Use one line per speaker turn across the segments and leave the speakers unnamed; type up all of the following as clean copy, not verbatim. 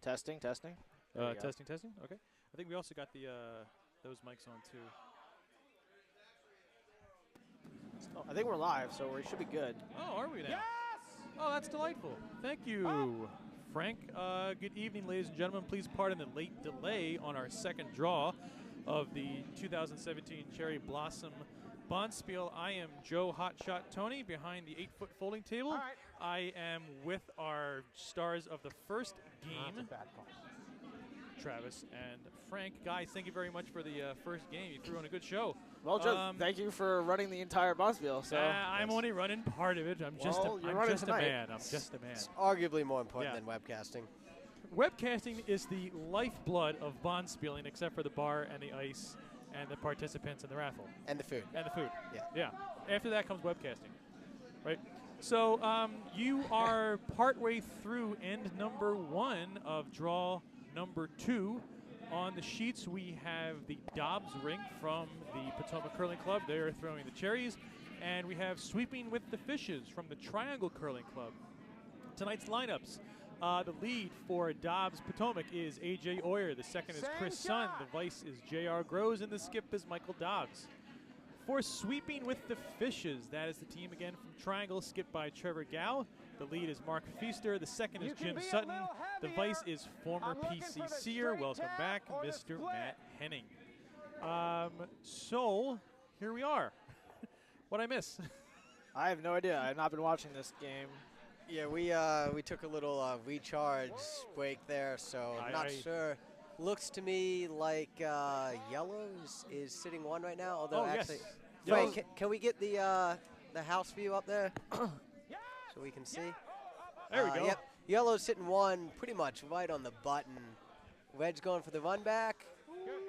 Testing.
Testing. Okay. I think we also got the those mics on too.
Oh, I think we're live, so we should be good.
Oh, are we now?
Yes!
Oh, that's delightful. Thank you, Frank. Good evening, ladies and gentlemen. Please pardon the late delay on our second draw of the 2017 Cherry Blossom Bonspiel. I am Joe Hotshot Tony behind the 8-foot folding table.
All right.
I am with our stars of the first game,
That's a bad call.
Travis and Frank. Guys, thank you very much for the first game. You threw on a good show.
Well, Joe, thank you for running the entire Bonspiel. So
I'm only running part of it. I'm just a man. I'm just a man.
It's arguably more important than webcasting.
Webcasting is the lifeblood of Bonspieling, except for the bar and the ice and the participants in the raffle.
And the food.
And the food.
Yeah.
After that comes webcasting, right? So you are partway through end number 1 of draw number 2. On the sheets, we have the Dobbs rink from the Potomac Curling Club. They're throwing the cherries. And we have Sweeping with the Fishes from the Triangle Curling Club. Tonight's lineups. The lead for Dobbs Potomac is A.J. Oyer. The second is Chris Sun. The vice is J.R. Groves. And the skip is Michael Dobbs. For Sweeping with the Fishes, that is the team again from Triangle, skipped by Trevor GAU. The lead is Mark Feaster. The second is Jim Sutton. The vice is former PCCer. Welcome back, Mr. Matt Henning. So, here we are. What'd I miss?
I have no idea. I have not been watching this game.
Yeah, we took a little recharge break there, so I'm not sure. Looks to me like Yellows is sitting 1 right now, although actually, Frank, can we get the house view up there so we can see?
There we go.
Yep, Yellow's sitting 1 pretty much right on the button. Red's going for the run back.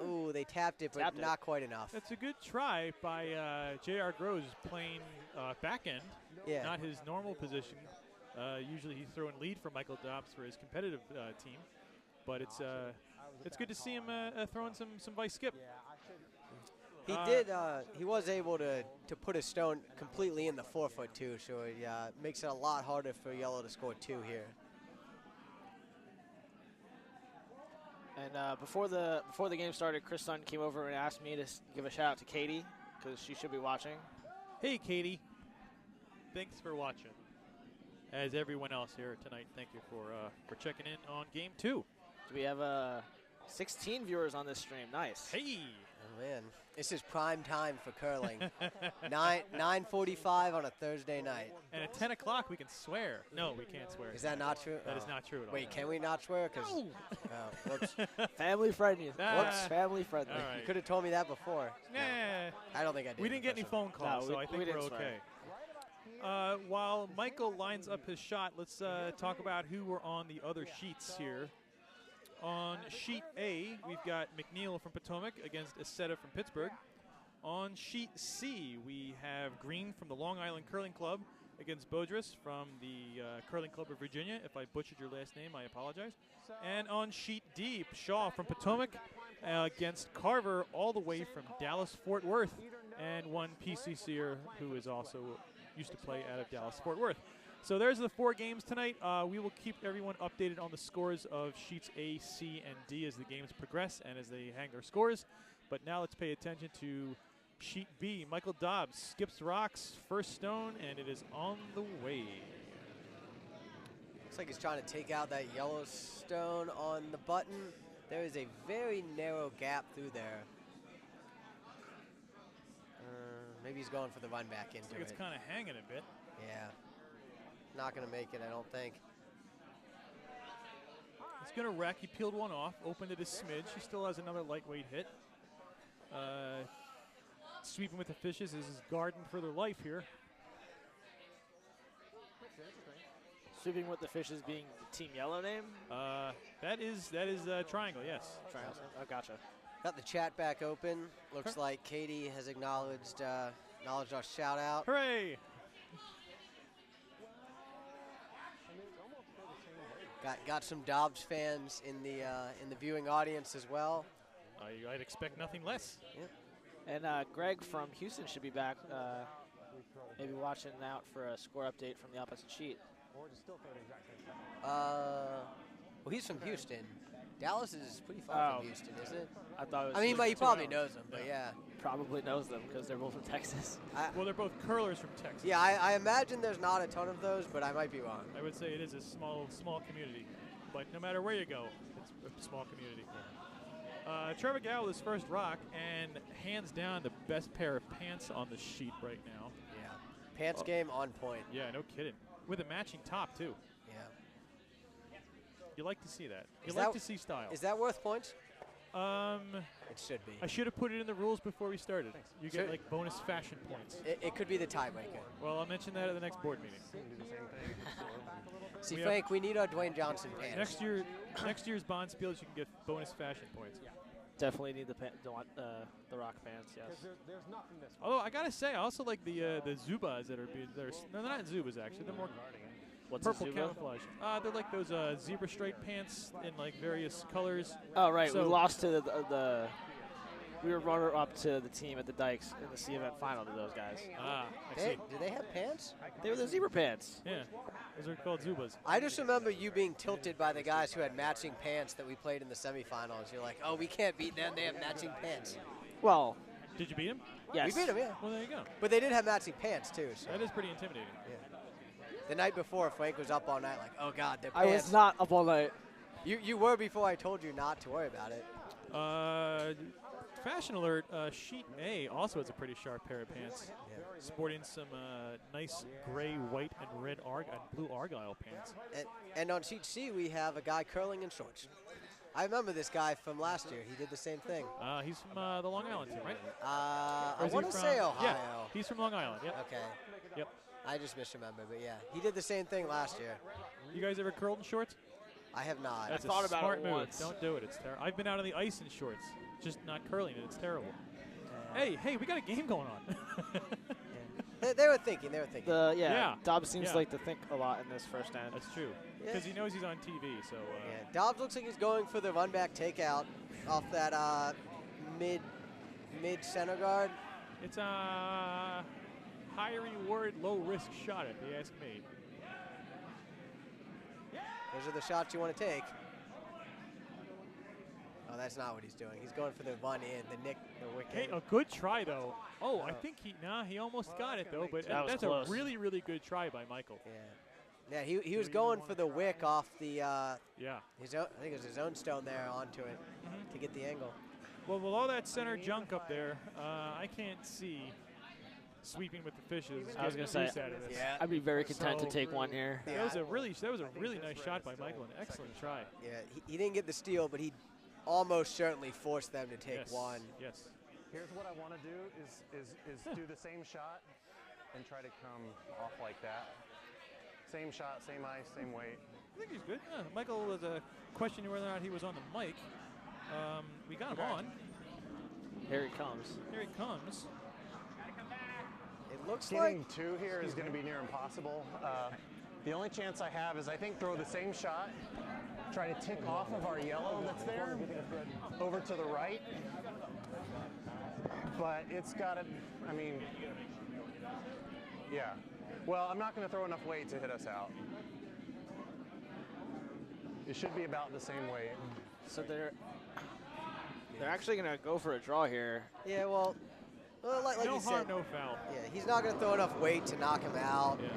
Ooh, they tapped it, but not quite enough.
That's a good try by J.R. Groves playing back end, not his normal position. Usually he's throwing lead for Michael Dobbs for his competitive team, but it's good to see him throwing some vice skip.
He did. He was able to put a stone completely in the 4-foot too, so it makes it a lot harder for Yellow to score 2 here.
And before the game started, Chris Sun came over and asked me to give a shout out to Katie because she should be watching.
Hey, Katie. Thanks for watching. As everyone else here tonight, thank you for checking in on Game 2.
Do we have 16 viewers on this stream? Nice.
Hey.
Oh, man. This is prime time for curling. 9:45 on a Thursday night.
And at 10 o'clock, we can swear. No, we can't swear.
Is that not true?
That is not true at all.
Wait, can we not swear?
No.
Whoops.
Family friendly.
Whoops.
Family friendly.
All right.
You could have told me that before.
Nah.
I don't think I did.
We didn't get any phone calls, so I think we're okay. While Michael lines up his shot, let's talk about who were on the other sheets here. On sheet A, we've got McNeil from Potomac against Aceta from Pittsburgh. On sheet C, we have Green from the Long Island Curling Club against Bodris from the Curling Club of Virginia. If I butchered your last name, I apologize. And on sheet D, Shaw from Potomac against Carver all the way from Dallas-Fort Worth, and one PCCer who is also used to play out of Dallas-Fort Worth. So there's the 4 games tonight. We will keep everyone updated on the scores of sheets A, C, and D as the games progress and as they hang their scores. But now let's pay attention to sheet B. Michael Dobbs skips rocks, first stone, and it is on the way.
Looks like he's trying to take out that yellow stone on the button. There is a very narrow gap through there. Maybe he's going for the run back into it.
It's kind of hanging a bit.
Yeah. Not going to make it, I don't think.
He's going to wreck. He peeled one off, opened it a smidge. He still has another lightweight hit. Sweeping with the Fishes is his garden for their life here.
Sweeping with the Fishes being the Team Yellow name?
That is Triangle, yes.
Triangle. Oh, gotcha.
Got the chat back open. Looks like Katie has acknowledged our shout out.
Hooray!
Got some Dobbs fans in the viewing audience as well.
I'd expect nothing less.
Yeah.
And Greg from Houston should be back, maybe watching out for a score update from the opposite sheet.
Well, he's from Houston. Dallas is pretty far from Houston, isn't it?
I thought it was.
I mean, but he probably knows them, but yeah.
Probably knows them because they're both from Texas.
Well, they're both curlers from Texas.
Yeah, I imagine there's not a ton of those, but I might be wrong.
I would say it is a small community. But no matter where you go, it's a small community. Trevor GAU with his first rock, and hands down the best pair of pants on the sheet right now.
Yeah. Pants game on point.
Yeah, no kidding. With a matching top, too.
Yeah.
You like to see that. You like to see style.
Is that worth points?
It
should be.
I should have put it in the rules before we started. You get like bonus fashion points.
It could be the tiebreaker.
Well, I'll mention that at the next board meeting.
See, Frank, we need our Dwayne Johnson pants.
Next year's Bond Spiels, you can get bonus fashion points.
Definitely need the rock pants. Yes.
Although I gotta say, I also like the Zubas that are no, they're not Zubas actually. They're more purple camouflage. They're like those zebra stripe pants in like various colors.
Oh right, so we lost to the we were runner up to the team at the Dykes in the C event final to those guys.
I see.
Do they have pants?
They were the zebra pants.
Yeah, those are called Zubas.
I just remember you being tilted by the guys who had matching pants that we played in the semifinals. You're like, oh, we can't beat them. They have matching pants.
Well,
did you beat them?
Yes.
We beat them, yeah.
Well, there you go.
But they did have matching pants too. So.
That is pretty intimidating.
Yeah. The night before, Frank was up all night like, oh, God, their pants.
I was not up all night.
You were before I told you not to worry about it.
Fashion alert, sheet A also has a pretty sharp pair of pants. Yeah. Sporting some nice gray, white, and red and blue Argyle pants.
And on sheet C, we have a guy curling in shorts. I remember this guy from last year. He did the same thing.
He's from the Long Island team, right?
I want to say Ohio.
Yeah, he's from Long Island, yep.
Okay.
Yep.
I just misremembered, but yeah. He did the same thing last year.
You guys ever curled in shorts?
I have not.
That's
I thought
a
about
smart
it
move.
once.
Don't do it. It's terrible. I've been out on the ice in shorts, just not curling it. It's terrible. Hey, we got a game going on.
They were thinking.
Dobbs seems like to think a lot in this first end.
That's true. Because he knows he's on TV. So.
Dobbs looks like he's going for the run back takeout off that mid center guard.
It's a high reward, low risk shot, if you ask me.
Those are the shots you want to take. Oh, that's not what he's doing. He's going for the run in, the wicket.
Hey, a good try, though. Oh, I think he almost got it, though. But that's close. A really, really good try by Michael.
Yeah, he was going for the wick off the, I think it was his own stone there onto it to get the angle.
Well, with all that center junk up there, I can't see sweeping with the fishes.
I was going to say, I'd be very content to take one here.
Yeah. That was a really nice shot by Michael, an excellent try.
Yeah, he didn't get the steal, but he almost certainly forced them to take one.
Yes.
Here's what I want to do is do the same shot and try to come off like that. Same shot, same ice, same weight.
I think he's good. Michael was questioning whether or not he was on the mic. We got him on.
Here he comes.
It looks
Getting
like
two here is going to be near impossible. The only chance I have is I think throw the same shot, try to tick off of our yellow that's there over to the right. But it's got to, yeah. Well, I'm not going to throw enough weight to hit us out. It should be about the same weight.
So they're actually going to go for a draw here.
Yeah, well like
no
you
harm,
said,
no foul.
Yeah, he's not going to throw enough weight to knock him out.
Yeah.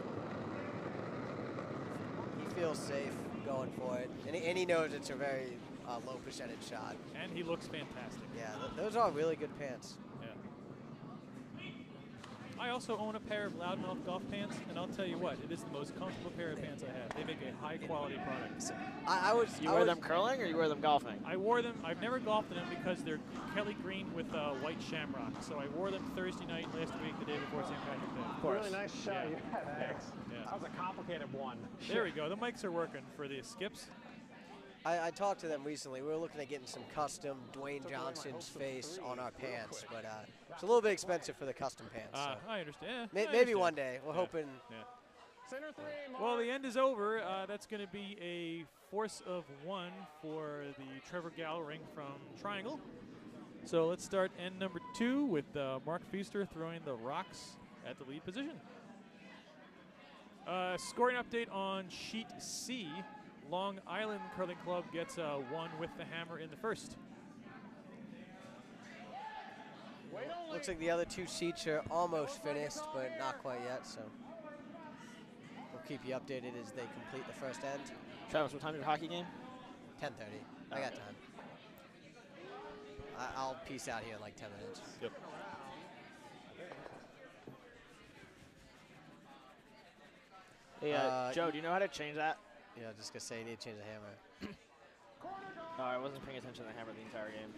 He feels safe going for it, and he knows it's a very low percentage shot.
And he looks fantastic.
Yeah, those are really good pants.
Yeah. I also own a pair of Loudmouth golf pants, and I'll tell you what, it is the most comfortable pair of pants I have. They make a high-quality product.
You wear them curling or you wear them golfing?
I wore them. I've never golfed in them because they're Kelly green with white shamrock. So I wore them Thursday night last week, the day before St. Patrick's Day.
Of course. Really nice shot.
Yeah.
Thanks.
Yeah.
That was a complicated one.
There we go. The mics are working for the skips.
I talked to them recently. We were looking at getting some custom Dwayne Johnson's face on our pants, but it's a little bit expensive for the custom pants. So.
I understand.
Maybe one day. We're hoping.
Yeah.
Center three, Mark.
Well, the end is over. That's going to be a force of one for the Trevor GAU ring from Triangle. So let's start end number 2 with Mark Feaster throwing the rocks at the lead position. Scoring update on sheet C. Long Island Curling Club gets a 1 with the hammer in the first.
Looks like the other 2 sheets are almost finished, but not quite yet, so we'll keep you updated as they complete the first end.
Travis, what time is your hockey game?
10:30. I got time. I'll peace out here in like 10 minutes.
Yep.
Hey, Joe, do you know how to change that?
Yeah, I was just going to say you need to change the hammer.
No, I wasn't paying attention to the hammer the entire game.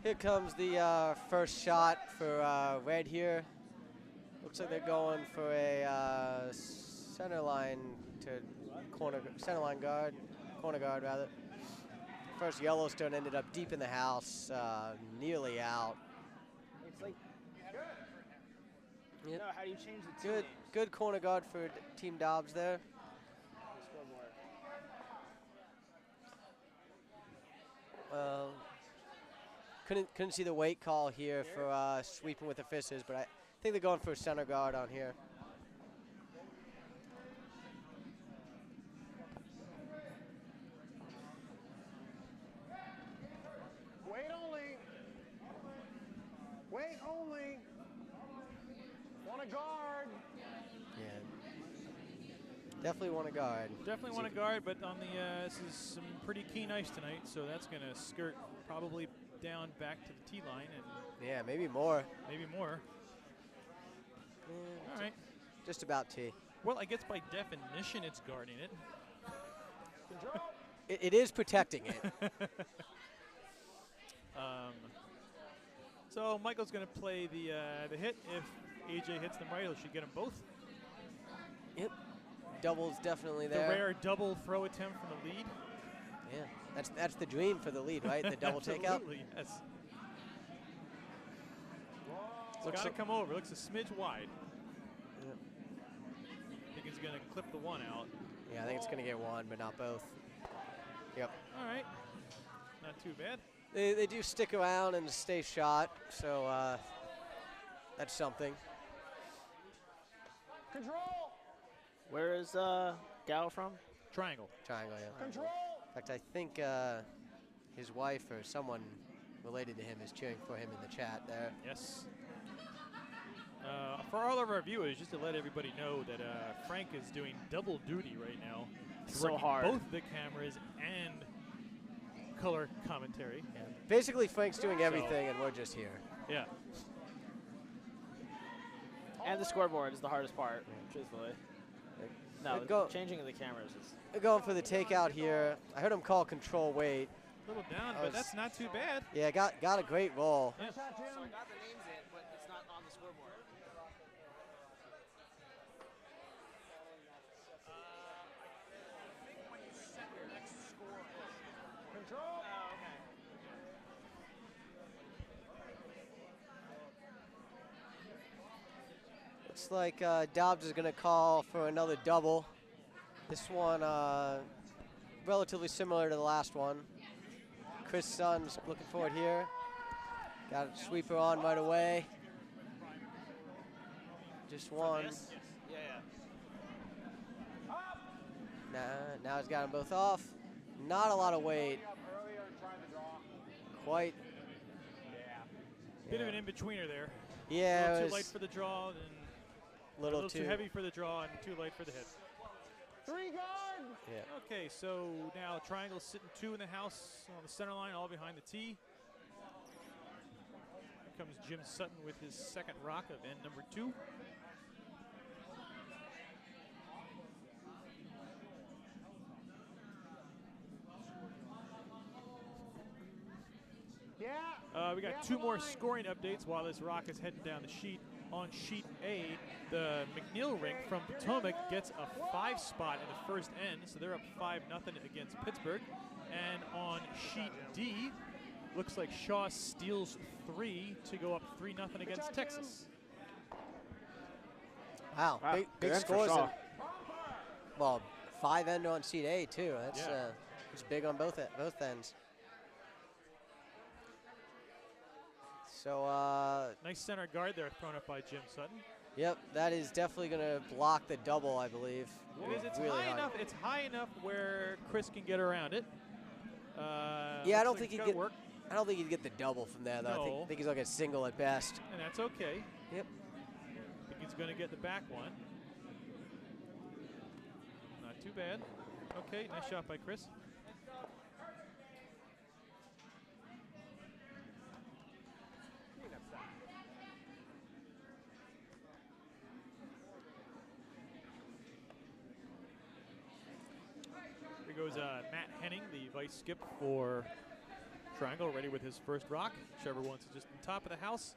Here comes the first shot for red here. Looks like they're going for a center line guard, corner guard rather. First Yellowstone ended up deep in the house, nearly out.
It's like,
Yep.
no, how do you change the team?
Good corner guard for Team Dobbs there. Couldn't see the weight call here for sweeping with the fishes, but I think they're going for a center guard on here.
Wait only. Wait only. Want a guard.
Yeah. Definitely want a guard.
Definitely want a guard, but on the this is some pretty keen ice tonight, so that's going to skirt probably down back to the tee line and
Yeah, maybe more.
maybe more. All right.
Just about tee.
Well, I guess by definition it's guarding it.
It is protecting it.
So Michael's going to play the hit. If AJ hits them right, he should get them both.
Yep. Double's definitely
The
there.
rare double throw attempt from the lead.
Yeah, that's the dream for the lead, right? The double takeout.
Absolutely, yes. It's got to come over. Looks a smidge wide.
Yep.
I think he's going to clip the one out.
Yeah, I think it's going to get one, but not both. Yep.
All right. Not too bad.
They do stick around and stay shot, so that's something.
Control.
Where is GAU from?
Triangle.
Triangle, yeah.
Control.
In fact, I think his wife or someone related to him is cheering for him in the chat there.
Yes. For all of our viewers, just to let everybody know that Frank is doing double duty right now.
So
working
hard.
Both the cameras and color commentary.
Yeah. Basically, Frank's doing everything, and we're just here.
Yeah.
And the scoreboard is the hardest part, truthfully. No, changing of the cameras is...
They're going for the takeout here. I heard him call control weight.
A little down, but that's not too bad.
Yeah, got a great roll.
Yeah.
So I got the names in, but it's not on the scoreboard. I think when you set your next score.
Control.
Oh, okay.
Looks like Dobbs is going to call for another double. This one relatively similar to the last one. Chris Sun's looking for it here. Got a sweeper on right away. Just one.
Yeah, yeah.
Now he's got them both off. Not a lot of weight. Quite.
Bit of an in-betweener there.
Yeah,
a little
it
too
was
light for the draw, and a little too heavy for the draw, and too light for the hit.
3 guard.
Yeah.
Okay, so now Triangle's sitting 2 in the house on the center line, all behind the tee. Here comes Jim Sutton with his second rock of end number 2.
Yeah.
We got 2 more scoring updates while this rock is heading down the sheet. On sheet A, the McNeil rink from Potomac gets a 5 spot in the first end, so they're up 5-0 against Pittsburgh. And on sheet D, looks like Shaw steals 3 to go up 3-0 against Texas.
Wow, big scores. Well, 5 end on sheet A too. That's it's big on both ends. So
nice center guard there thrown up by Jim Sutton.
Yep, that is definitely going to block the double, I believe.
It's
really
high enough. It's high enough where Chris can get around it.
Yeah, I don't think he'd get.
Work.
I don't think he'd get the double from there, though.
No.
I think he's like a single at best.
And that's okay.
Yep.
I think he's going to get the back one. Not too bad. Okay, nice shot by Chris. Here goes Matt Henning, the vice skip for Triangle, ready with his first rock. Trevor wants it just on top of the house.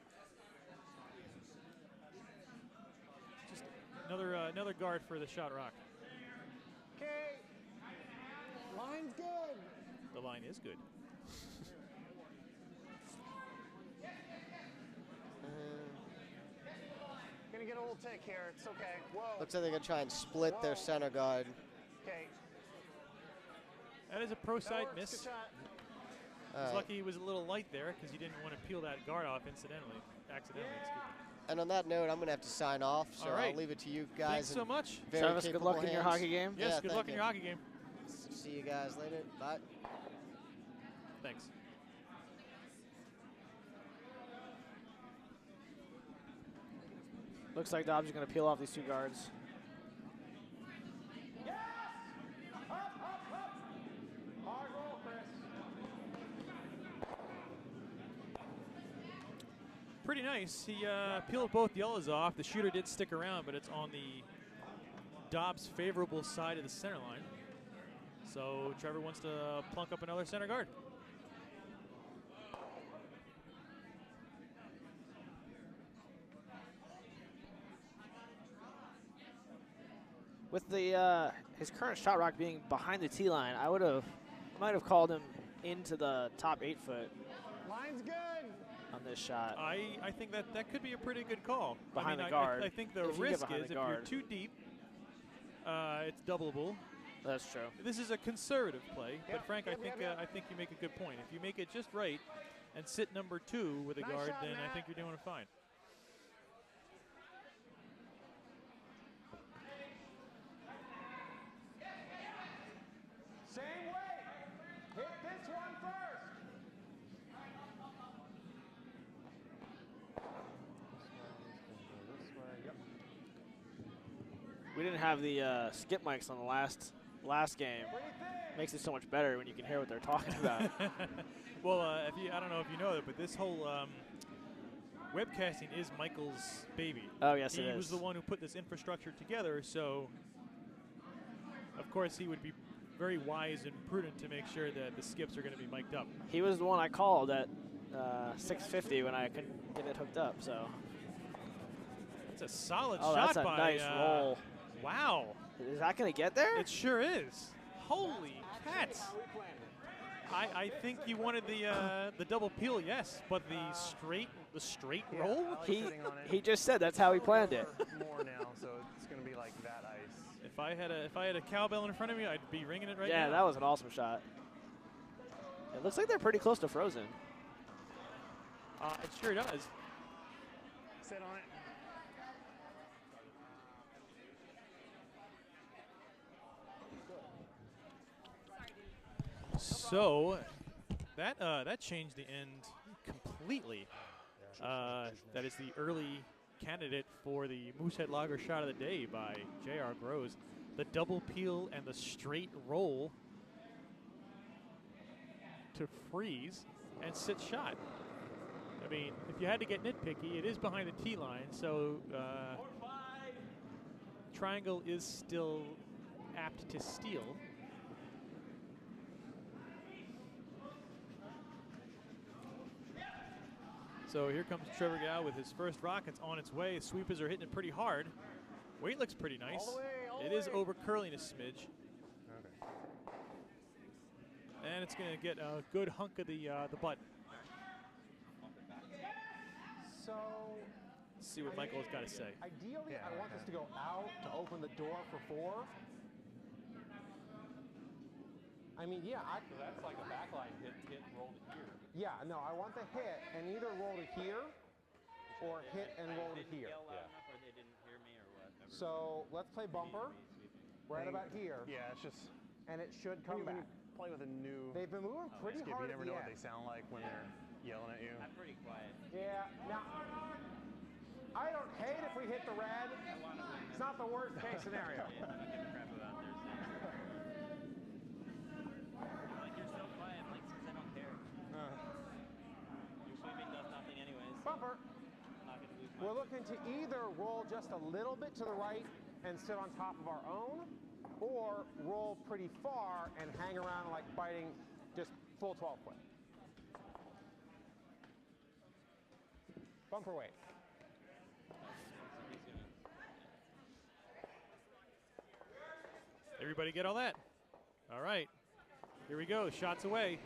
Just another guard for the shot rock.
Okay. Line's good.
The line is good.
Gonna get a little tick here. It's okay. Whoa.
Looks like they're going to try and split their center guard.
Okay.
That is a pro side miss.
Good shot.
He's lucky he was a little light there because he didn't want to peel that guard off accidentally. Excuse me.
And on that note, I'm going to have to sign off, so
right.
I'll leave it to you guys.
Thanks so much.
Travis, good luck in your hockey game.
Yes,
Yeah,
good luck in your hockey game.
See you guys later. Bye.
Thanks.
Looks like Dobbs is going to peel off these two guards.
Pretty nice. He peeled both yellows off. The shooter did stick around, but it's on the Dobbs' favorable side of the center line. So Trevor wants to plunk up another center guard.
With the his current shot rock being behind the T line, I might have called him into the top 8 foot.
Line's good.
On this shot.
I think that could be a pretty good call.
Behind the guard.
I think the risk is if you're too deep, it's doubleable.
That's true.
This is a conservative play, but Frank, I think you make a good point. If you make it just right and sit number 2 with a guard, then I think you're doing it fine.
Same way. Hit this one first.
We didn't have the skip mics on the last game. Makes it so much better when you can hear what they're talking about.
Well, I don't know if you know that, but this whole webcasting is Michael's baby.
Oh, yes, it is.
He was the one who put this infrastructure together, so of course he would be very wise and prudent to make sure that the skips are going to be mic'd up.
He was the one I called at 6:50 when I couldn't get it hooked up, so.
It's a solid
oh,
shot
that's a
by
nice roll.
Wow.
Is that going to get there?
It sure is. Holy cats. I think he wanted the double peel, yes, but the straight roll?
He just said that's how he planned it.
More now, so it's going to be like that ice.
If I had a cowbell in front of me, I'd be ringing it right now.
Yeah, that was an awesome shot. It looks like they're pretty close to frozen.
It sure does.
Sit on it.
So that changed the end completely. That is the early candidate for the Moosehead Lager shot of the day by J.R. Groves. The double peel and the straight roll to freeze and sit shot. I mean, if you had to get nitpicky, it is behind the T line, so Triangle is still apt to steal. So here comes Trevor GAU with his first rock. It's on its way. Sweepers are hitting it pretty hard. Weight looks pretty nice. It is over curling a smidge.
Okay.
And it's going to get a good hunk of the butt.
So,
let's see what Michael's got to say.
Ideally, I want this to go out to open the door for 4. I mean, yeah,
So that's like a backline hit rolled here.
Yeah, no, I want the hit and either roll to here or hit and roll to here. So let's play bumper right about here.
Yeah, it's just.
And it should come back.
Play with a new.
They've been moving pretty
skip,
hard.
You never know what they sound like when they're yelling at you.
I'm pretty quiet.
Yeah. Now, I don't hate if we hit the red. It's not the worst case scenario.
I don't give a crap about Thursday. Like, you're so quiet, like, since I don't care. Your sweeping does nothing anyways.
Bumper.
I'm not gonna lose
We're looking to either roll just a little bit to the right and sit on top of our own, or roll pretty far and hang around like biting just full 12 foot. Bumper weight.
Everybody get all that? All right. Here we go. Shots away.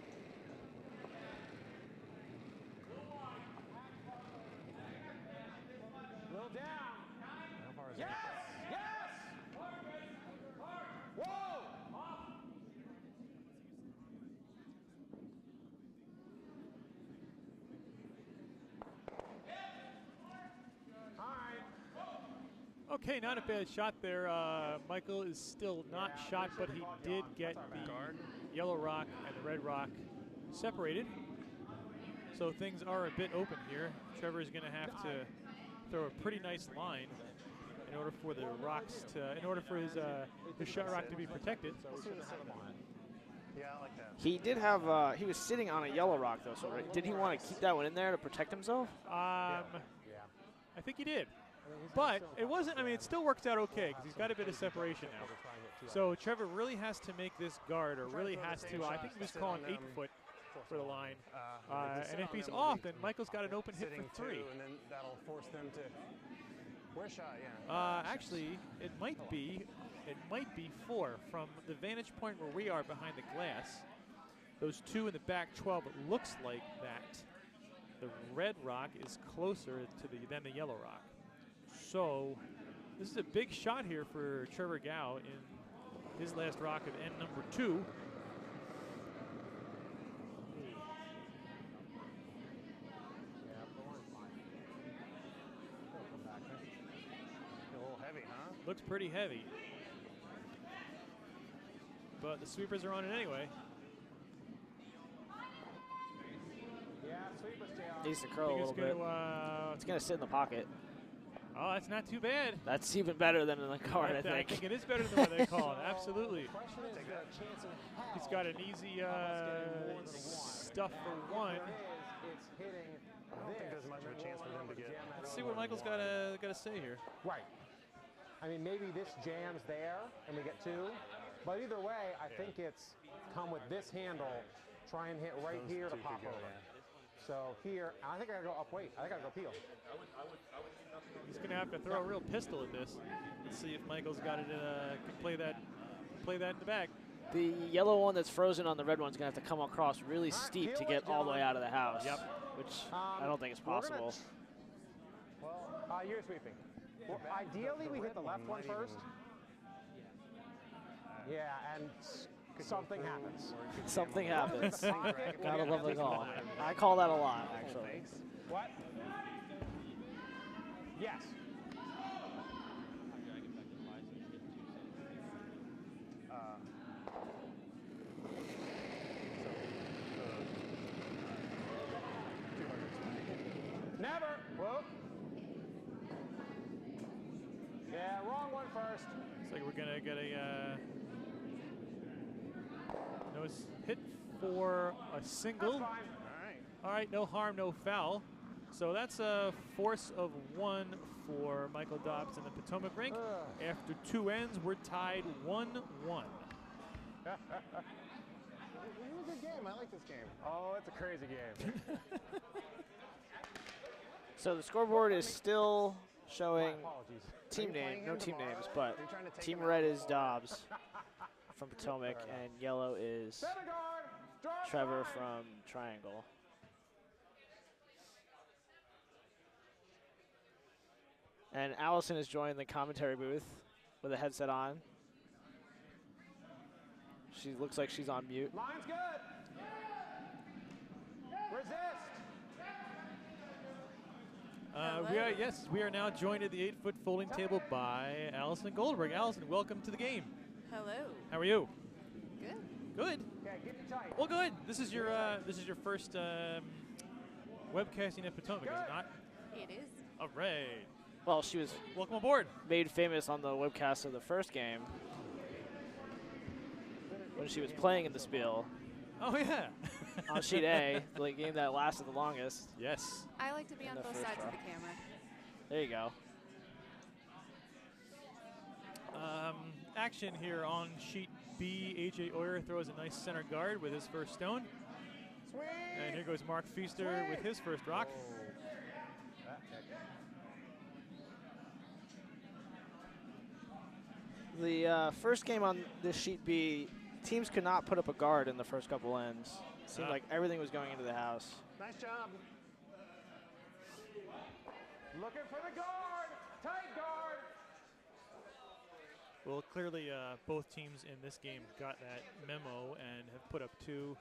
Little down. Yes! Yes! Whoa! All right.
Okay, not a bad shot there. Michael is still not shot, but he did get the yellow rock and the red rock separated. So things are a bit open here. Trevor is going to have to throw a pretty nice line in order for the rocks to, in order for his shot rock to be protected.
Yeah, I like that.
He did have, he was sitting on a yellow rock though, so did he want to keep that one in there to protect himself?
I think he did. But it wasn't, I mean, it still worked out okay because he's got a bit of separation now. So Trevor really has to make this guard, or really has to, I think he was calling 8 foot for the line. And if he's off, then Michael's got an open hit for 3.
And then that'll force them to. Where's shot? Yeah.
Actually, it might be 4 from the vantage point where we are behind the glass. Those 2 in the back 12. It looks like that the red rock is closer to than the yellow rock. So this is a big shot here for Trevor GAU in his last rock of end number 2. Looks pretty heavy. But the sweepers are on it anyway.
Yeah, sweepers, JR.
Needs to curl a little bit. It's going to sit in the pocket.
Oh, that's not too bad.
That's even better than in the card, I think.
I think it is better than what they call it. Absolutely. He's got an easy stuff for 1.
It's hitting.
I don't think there's much of a chance for them to get.
Let's see what Michael's got to say here.
Right. I mean, maybe this jams there and we get 2. But either way, I think it's come with this handle, try and hit right here to pop over. So here, I think I gotta go up weight. I think I gotta go peel.
He's gonna have to throw a real pistol at this. Let's see if Michael's got it. Can play that in the bag.
The yellow one that's frozen on the red one's gonna have to come across really steep to get all the way out of the house.
Yep.
Which I don't think is possible.
Well, you're sweeping. Well, ideally, we hit the left one first. Yeah, and something happens.
Something happens. Gotta love the call. I call that a lot, actually.
What? Yes. Never. Whoa. Yeah, wrong one first.
Looks like we're gonna get a nose hit for a single.
That's fine.
All right, no harm, no foul. So that's a force of 1 for Michael Dobbs in the Potomac rink. After 2 ends, we're tied 1-1.
This is a good game. I like this game.
Oh, it's a crazy game.
So the scoreboard is still showing
Apologies.
team name, no team names, but team red is Dobbs from Potomac, and yellow is Trevor from Triangle. And Allison has joined the commentary booth with a headset on. She looks like she's on mute.
Line's good. Where's
We are now joined at the 8-foot folding table by Allison Goldberg. Allison, welcome to the game.
Hello.
How are you?
Good.
Good.
Okay, keep it tight.
Well, good. This is your first webcasting at Potomac, is it not?
It is.
All right.
Well, she was
Welcome aboard.
made famous on the webcast of the first game when she was playing in the Spiel
Oh yeah.
on sheet A, the game that lasted the longest.
Yes.
I like to be
In
on
the
both
first
sides
row.
of the camera.
There you go.
Action here on sheet B. AJ Oyer throws a nice center guard with his first stone.
Sweet.
And here goes Mark Feaster with his first rock.
The first game on this sheet B, teams could not put up a guard in the first couple ends. Seemed like everything was going into the house.
Nice job.
Looking for the guard. Tight guard.
Well, clearly both teams in this game got that memo and have put up two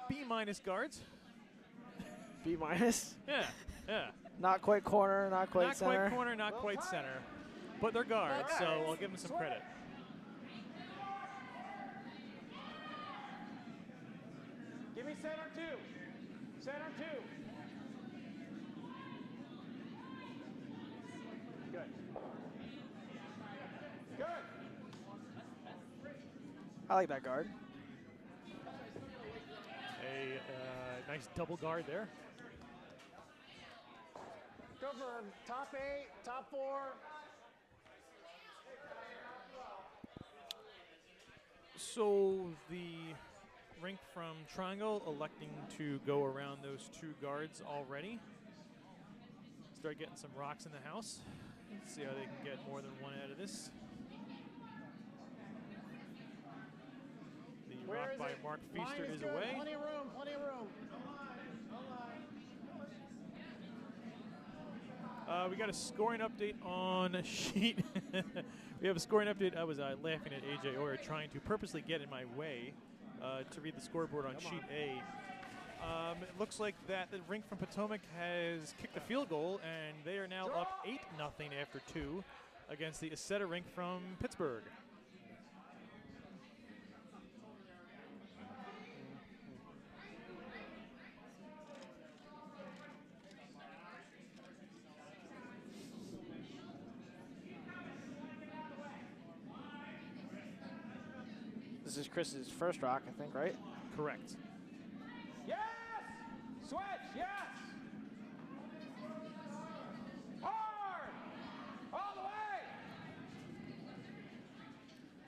B- guards.
B minus.
Yeah, yeah.
Not quite corner, not quite
Not
center.
quite corner, not quite center. But they're guards, so I'll give them some credit.
Give me center two. Center two. Good. Good.
I like that guard.
A nice double guard there.
Go for top 8, top 4.
So the rink from Triangle electing to go around those two guards already. Start getting some rocks in the house. Let's see how they can get more than one out of this. The
Where
rock
is
by
it?
Mark
Line
Feaster is
good.
away.
Plenty of room, plenty of room.
We got a scoring update on sheet. We have a scoring update. I was laughing at AJ Oyer trying to purposely get in my way to read the scoreboard on sheet A. It looks like that the rink from Potomac has kicked a field goal, and they are now up 8-0 after 2 against the Aceta rink from Pittsburgh.
This is Chris's first rock, I think, right?
Correct.
Yes. Switch. Yes. Hard. All the way.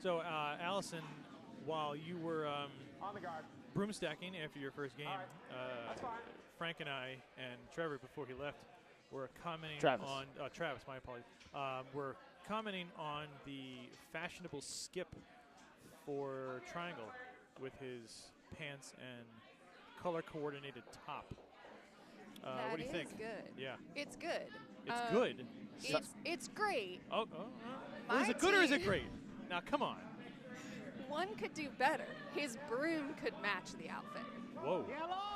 So, Allison, while you were
On the guard.
broomstacking after your first game,
That's fine.
Frank and I and Trevor, before he left, were commenting
Travis.
on Travis. My apologies. Were commenting on the fashionable skip for Triangle with his pants and color-coordinated top. What do you think?
That is good.
Yeah,
It's good.
it's good.
It's great.
Is it good or is it great? Now, come on.
One could do better. His broom could match the outfit.
Whoa,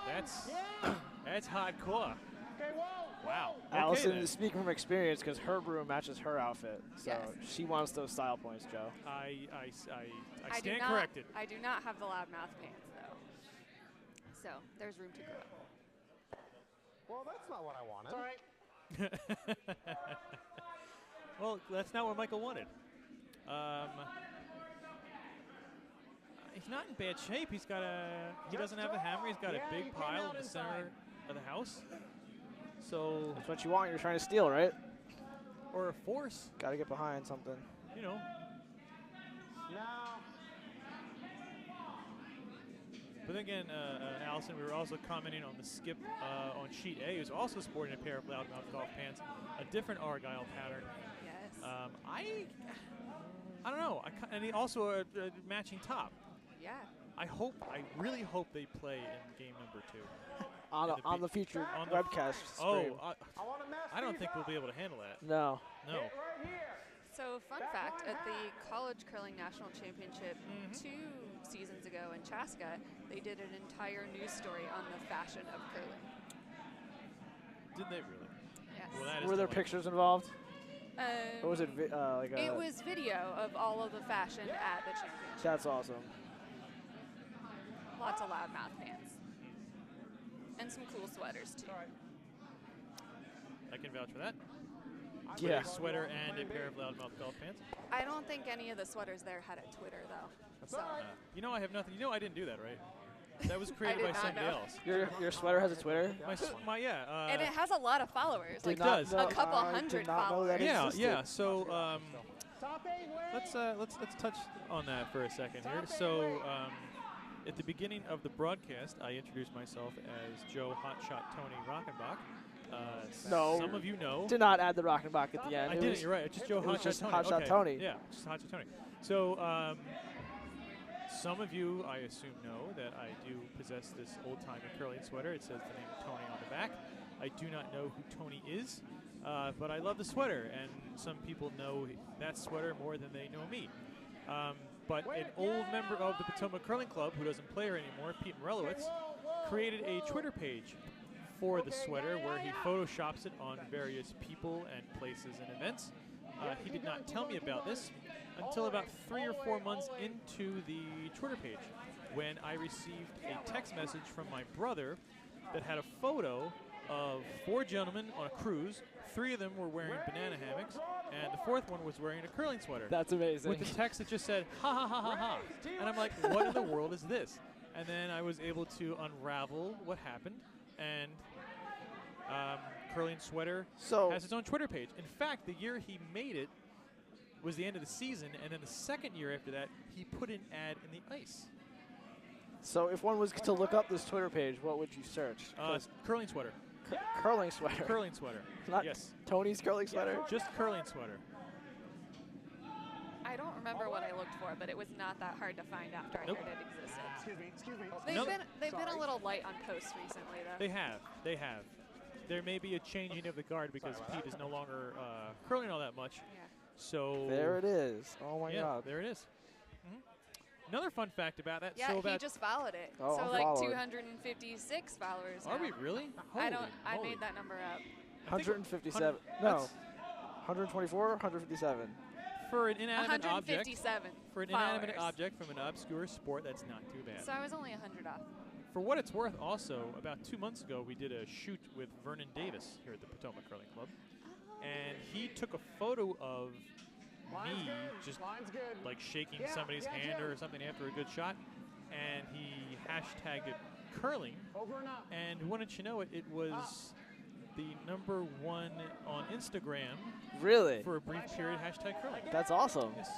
that's hardcore.
Okay, whoa.
Wow.
Allison
Okay,
is speaking from experience because her broom matches her outfit. So
Yes.
she wants those style points, Joe.
I
do
stand
not,
corrected.
I do not have the loudmouth pants, though. So there's room to grow.
Well, that's not what I wanted.
It's all right.
Well, that's not what Michael wanted. He's not in bad shape. He doesn't have the hammer. He's got a
Yeah, you
big
came
pile
out
in the
inside.
center of the house. So,
That's what you want. You're trying to steal, right?
or a force,
Got to get behind something.
you know.
Now.
But then again, Allison, we were also commenting on the skip on sheet A, who's also sporting a pair of loudmouth golf pants, a different Argyle pattern.
Yes.
I don't know. And he also a matching top.
Yeah.
I really hope they play in game number 2.
On the future
on the
webcast stream.
I want to mess
I don't
these
think we'll
up.
be able to handle that.
No.
No.
Hit right here.
So, fun fact, at the College Curling National Championship 2 seasons ago in Chaska, they did an entire news story on the fashion of curling.
Did they really?
Yes.
Well, that is
Were there
delightful.
pictures involved? Or was it like a...
It was video of all of the fashion at the championship.
That's awesome.
Lots of loudmouth pants. And some cool sweaters, too.
I can vouch for that.
Yeah.
A sweater and a pair of loudmouth golf pants.
I don't think any of the sweaters there had a Twitter, though. So.
You know I have nothing. You know I didn't do that, right? That was created by
did not
somebody
know.
else.
Your sweater has a Twitter?
And it has a lot of followers. Like
It does.
a couple hundred followers.
Yeah. So let's touch on that for a second here. So at the beginning of the broadcast, I introduced myself as Joe Hotshot Tony Rockenbach.
No.
Some of you know.
Did not add the Rockenbach at the end.
I didn't. You're right. It's just Joe Hotshot Tony.
Hotshot Tony.
Yeah, just Hotshot Tony. So some of you, I assume, know that I do possess this old-timey curling sweater. It says the name Tony on the back. I do not know who Tony is, but I love the sweater, and some people know that sweater more than they know me. But an old member of the Potomac Curling Club, who doesn't play here anymore, Pete Morelowitz, created a Twitter page for the sweater where he photoshops it on various people and places and events. He did not tell me about this until about 3 or 4 months into the Twitter page, when I received a text message from my brother that had a photo of 4 gentlemen on a cruise. 3 of them were wearing banana hammocks, and the 4th one was wearing a curling sweater.
That's amazing.
With the text that just said, ha ha ha ha ha. And I'm like, what in the world is this? And then I was able to unravel what happened, and Curling Sweater has its own Twitter page. In fact, the year he made it was the end of the season, and then the second year after that, he put an ad in the ice.
So if one was to look up this Twitter page, what would you search?
Curling Sweater.
Curling sweater.
Curling sweater.
Not
yes.
Tony's curling sweater?
Just curling sweater.
I don't remember what I looked for, but it was not that hard to find after I heard it existed.
Excuse me.
They've been a little light on posts recently, though.
They have. There may be a changing of the guard because Pete is no longer curling all that much.
Yeah.
So
there it is. Oh my God.
There it is. Another fun fact about that.
Yeah,
so
he just followed it.
Oh,
so
I'm
like
followed.
256 followers.
Are
now.
we really?
I made that number up.
157. No. 124, 157.
For an inanimate object.
157.
For an inanimate object from an obscure sport, that's not too bad.
So I was only 100 off.
For what it's worth, also, about 2 months ago, we did a shoot with Vernon Davis here at the Potomac Curling Club. And he took a photo of me just like shaking somebody's hand or something after a good shot. And he hashtagged it curling. And wouldn't you know it, it was the #1 on Instagram.
Really?
For a brief period, hashtag curling.
That's awesome.
Yes.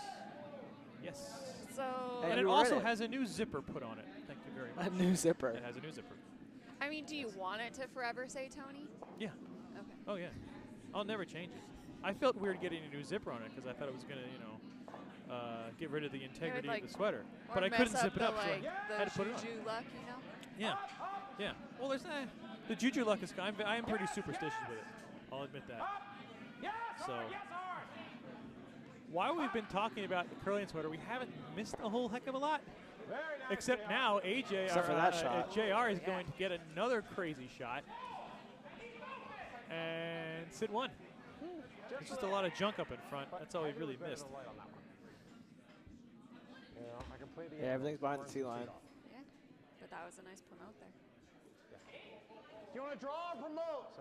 Yes.
So
and it also has a new zipper put on it. Thank you very much.
A new zipper.
It has a new zipper.
I mean, do you want it to forever say Tony?
Yeah.
Okay.
Oh, yeah. I'll never change it. I felt weird getting a new zipper on it because I thought it was going to, get rid of the integrity of the sweater. But I couldn't zip it up, so I had to put it on.
Juju luck, you know?
Yeah. Yeah. Well, there's the Juju luck is kind. I am pretty superstitious with it. I'll admit that. So, while we've been talking about the curling sweater, we haven't missed a whole heck of a lot. Except now, AJ, JR is going to get another crazy shot. And Sid won. There's just a lot of junk up in front. That's all we really missed.
Yeah, everything's behind the tee line.
Yeah, but that was a nice promote there.
You want to draw or promote?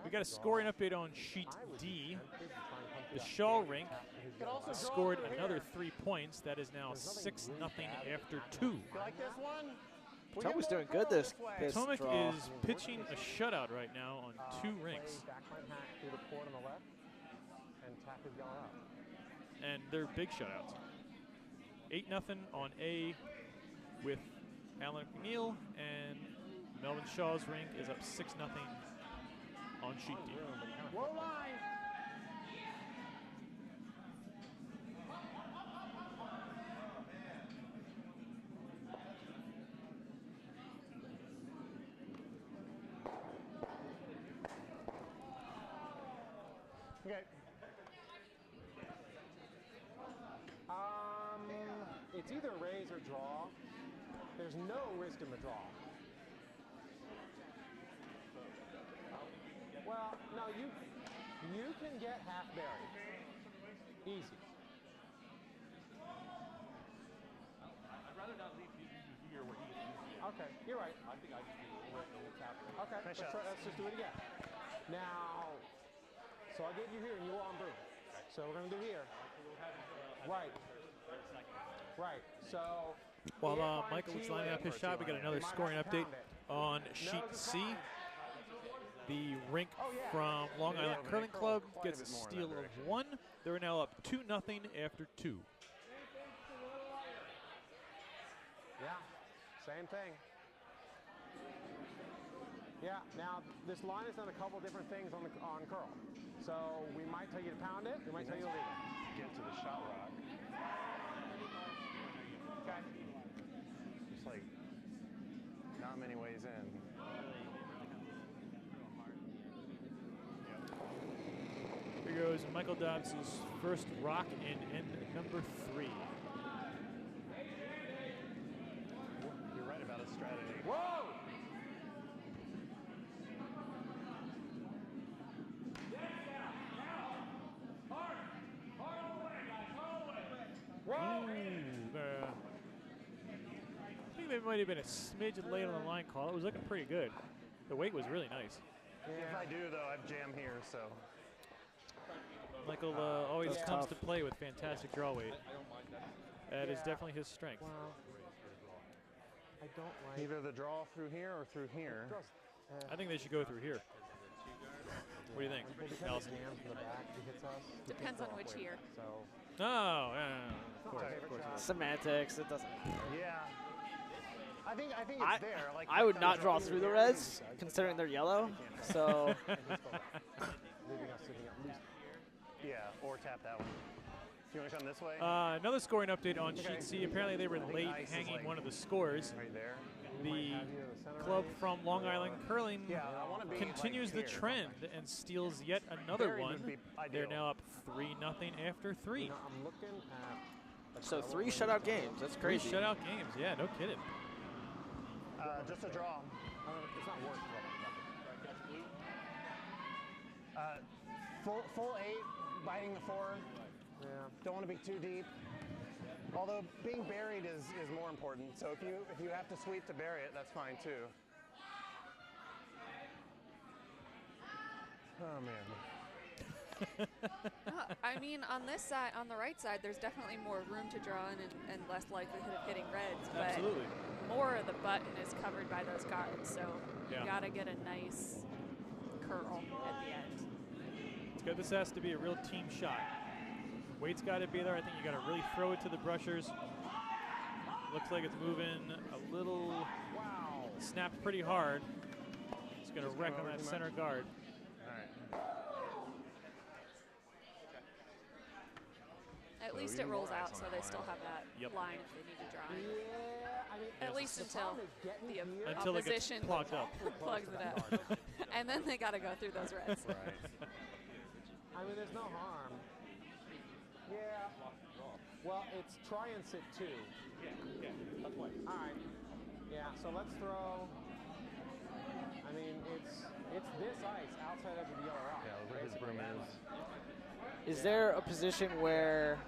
We got a scoring update on sheet D. The Shaw rink scored another 3 points. That is now 6-0 after 2.
You like this one?
Potomac's doing good this
Potomac
draw.
is pitching a shutout right now on 2 rinks. And they're big shutouts. 8-0 on A with Alan McNeil, and Melvin Shaw's rink is up 6-0 on sheet D.
Okay.
It's either raise or draw. There's no risk in the draw. Well, No, you can get half buried. Easy.
I'd rather not leave you here where he is.
Okay, you're right.
I think I just do a little bit what's happening.
Okay, let's just do it again. Now, so I gave you here and you were on broom. So we're going to do here. Right. Right. So
while Michael was lining up his shot, we got another scoring update on sheet C. The rink from Long Island Curling Club gets a steal of 1. They're now up 2-0 after 2.
Yeah, same thing. Yeah, now this line has done a couple different things on curl. So we might tell you to pound it, we might tell you to leave it.
Get to the shot rock.
Okay.
Just like not many ways in.
Here goes Michael Dobbs' first rock in end number 3.
You're right about his strategy.
Whoa!
I think there might have been a smidge late on the line call. It was looking pretty good. The weight was really nice.
If I do, though, I've jam here, so.
Michael always comes to play with fantastic draw weight. That is definitely his strength.
Well, I don't like
either the draw through here or through here.
I think they should go through here. What do you think, Nelson?
Depends on which year.
So.
Oh, yeah, of course.
Semantics. It doesn't.
Yeah. I think it's there. Like
I would not draw through the reds, considering they're yellow. So.
Yeah, or tap that one. Do you want to come this way?
Another scoring update on sheet C. Apparently they were late hanging one of the scores.
Right there.
The club from Long Island Curling continues the trend and steals yet another one. They're now up 3-0 after 3.
So 3 shutout games. That's crazy.
3 shutout games. Yeah, no kidding.
Just a draw.
It's not worth it.
Full 8, biting the 4.
Yeah.
Don't want to be too deep. Although being buried is more important. So if you have to sweep to bury it, that's fine too. Oh man.
I mean, on this side, on the right side, there's definitely more room to draw in and less likelihood of getting reds. But
Absolutely.
more of the button is covered by those guards, so you gotta get a nice curl at the end.
It's good. This has to be a real team shot. Weight's got to be there. I think you got to really throw it to the brushers. Looks like it's moving a little. Wow. Snapped pretty hard. It's going to wreck on that center guard.
All right.
At least it rolls out, so they still have that line if they need to draw in.
Yeah, I mean,
at least until the
Until
opposition
it gets plugged up.
plugs it up. And then they got to go through those reds.
Right.
I mean, there's no harm. Yeah. Well, it's try and sit 2.
Yeah, that's why.
All right. Yeah, so let's throw. I mean, it's this ice outside of the yellow rock.
Yeah, where his broom is.
Is there a position where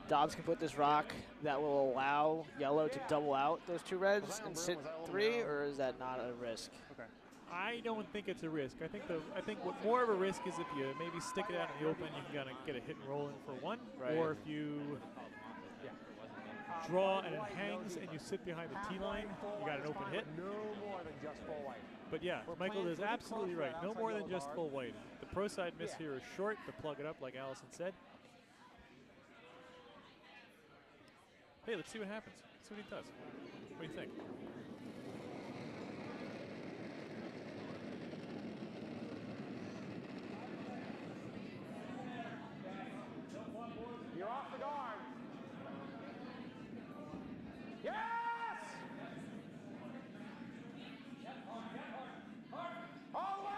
Dobbs can put this rock that will allow yellow to double out those 2 reds and sit 3, or is that not a risk?
Okay.
I don't think it's a risk. I think what more of a risk is if you maybe stick it out in the open, you can kind of get a hit and roll in for 1, or if you draw and it hangs and you sit behind the tee line, you got an open hit.
No more than just full white.
But yeah, Michael is absolutely right. No more than just full white. The pro side miss here is short to plug it up, like Allison said. Hey, let's see what happens. Let's see what he does. What do you think?
You're off the guard. Yes! All the way!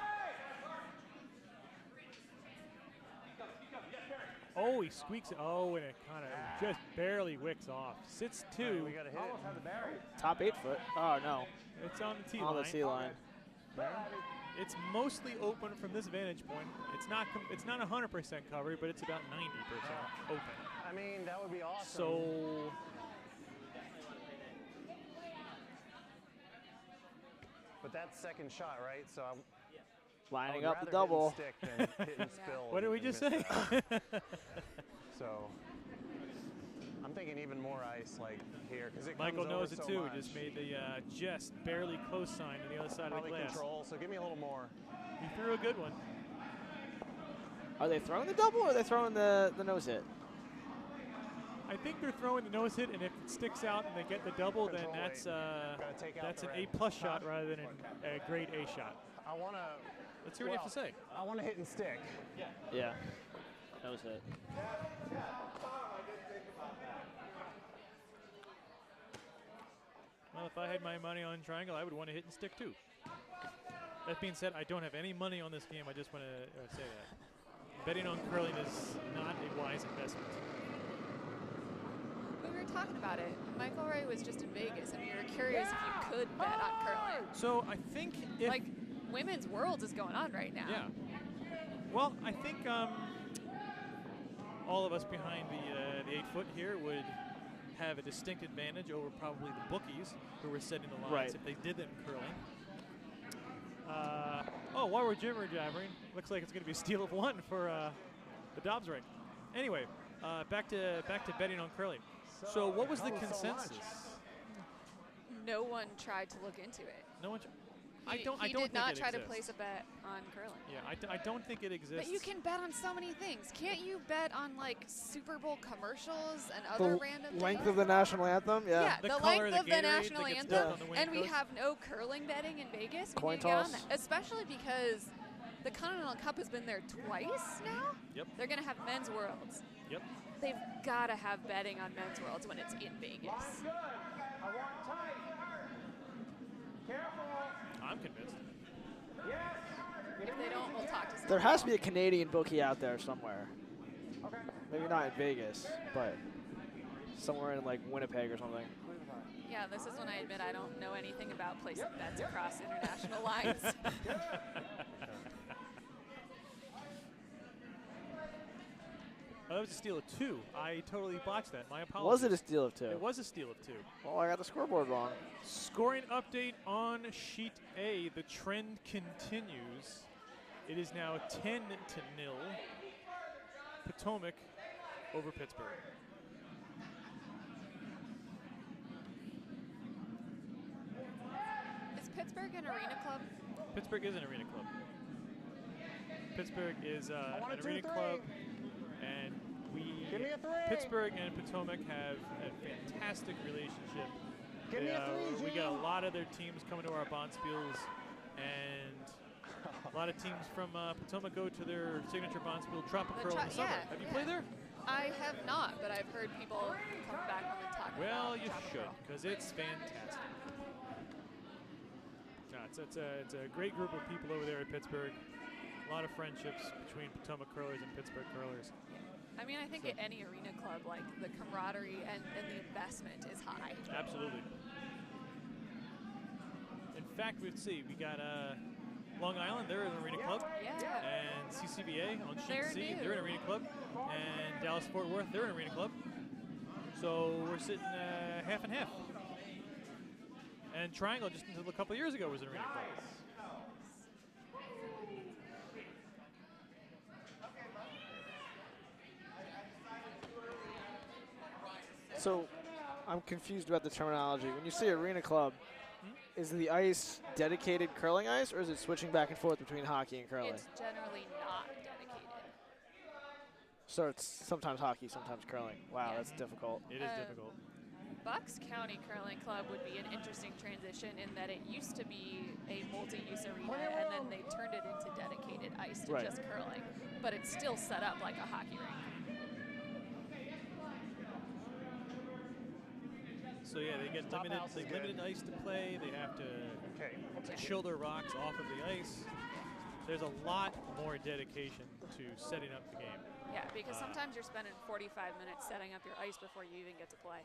Oh, he squeaks it. Oh, and it kind of just barely wicks off. Sits 2.
We got to hit
Almost had the berry.
Top 8 foot. Oh, no.
It's on the tee
On
line.
the tee line.
There?
It's mostly open from this vantage point. It's not 100% covered, but it's about 90% open.
I mean, that would be awesome.
So.
But that's second shot, right? So I'm
lining up the double.
Stick than hit and spill.
What did we just say?
So I'm thinking even more ice like here because it
Michael
comes
knows
over
it
so
too.
much.
Just made the just barely close sign to the other side
Probably
of the glass.
Control. So give me a little more.
He threw a good one.
Are they throwing the double or are they throwing the nose hit?
I think they're throwing the nose hit, and if it sticks out and they get the double, then that's an A+ shot rather than a grade A shot.
I want to.
Let's hear what you have to say.
I want to hit and stick.
Yeah. Nose hit.
Well, if I had my money on Triangle, I would want to hit and stick too. That being said, I don't have any money on this game. I just want to say that. Betting on curling is not a wise investment.
We were talking about it. Michael Ray was just in Vegas, and we were curious if you could bet on curling.
So I think if
like Women's Worlds is going on right now.
Yeah. Well, I think all of us behind the 8-foot here would have a distinct advantage over probably the bookies who were setting the lines
right.
if they did that in curling. While we're jibber jabbering, looks like it's going to be a steal of one for the Dobbs ring. Anyway, back to betting on curling. So what was the consensus?
No one tried to look into it.
No one.
He did not try to place a bet on curling.
Yeah, I don't think it exists.
But you can bet on so many things. Can't you bet on like Super Bowl commercials and other random
length
things?
of the national anthem? Yeah.
The length of the national anthem. And we have no curling betting in Vegas.
Coin toss.
Especially because the Continental Cup has been there twice now.
Yep.
They're going to have Men's Worlds.
Yep.
They've got to have betting on Men's Worlds when it's in Vegas.
I want tight. Careful.
I'm convinced.
Yes.
If they don't, we'll talk to someone.
There has to be a Canadian bookie out there somewhere.
Okay.
Maybe not in Vegas, but somewhere in like Winnipeg or something.
Yeah, this is when I admit I don't know anything about placing bets across international lines.
Oh, that was a steal of 2. I totally botched that. My apologies.
Was it a steal of 2?
It was a steal of 2.
Well, I got the scoreboard wrong.
Scoring update on sheet A. The trend continues. It is now 10-0. Potomac over Pittsburgh.
Is Pittsburgh an arena club?
Pittsburgh is an arena club. Pittsburgh is an arena club, and Pittsburgh and Potomac have a fantastic relationship. We got a lot of their teams coming to our Bonspiels, and a lot of teams from Potomac go to their signature Bonspiel Tropic Curl in the summer. Have you played there?
I have not, but I've heard people come back on and talk about
Well, you
Tropic
should,
Curl.
because it's fantastic. It's a great group of people over there at Pittsburgh. A lot of friendships between Potomac curlers and Pittsburgh curlers.
I mean, I think at any arena club, like the camaraderie and the investment is high.
Absolutely. In fact, we got Long Island, they're an arena club.
Yeah.
And CCBA on sheet
They're
C,
new.
they're an arena club. And Dallas Fort Worth, they're an arena club. So we're sitting half and half. And Triangle, just until a couple of years ago, was an arena club.
So I'm confused about the terminology. When you say arena club, is the ice dedicated curling ice, or is it switching back and forth between hockey and curling?
It's generally not dedicated.
So it's sometimes hockey, sometimes curling. Wow,
Yeah.
that's difficult.
It is difficult.
Bucks County Curling Club would be an interesting transition in that it used to be a multi-use arena, and then they turned it into dedicated ice to
Right.
just curling. But it's still set up like a hockey rink.
So yeah, they get limited ice to play. They have to chill their rocks off of the ice. There's a lot more dedication to setting up the game.
Yeah, because sometimes you're spending 45 minutes setting up your ice before you even get to play.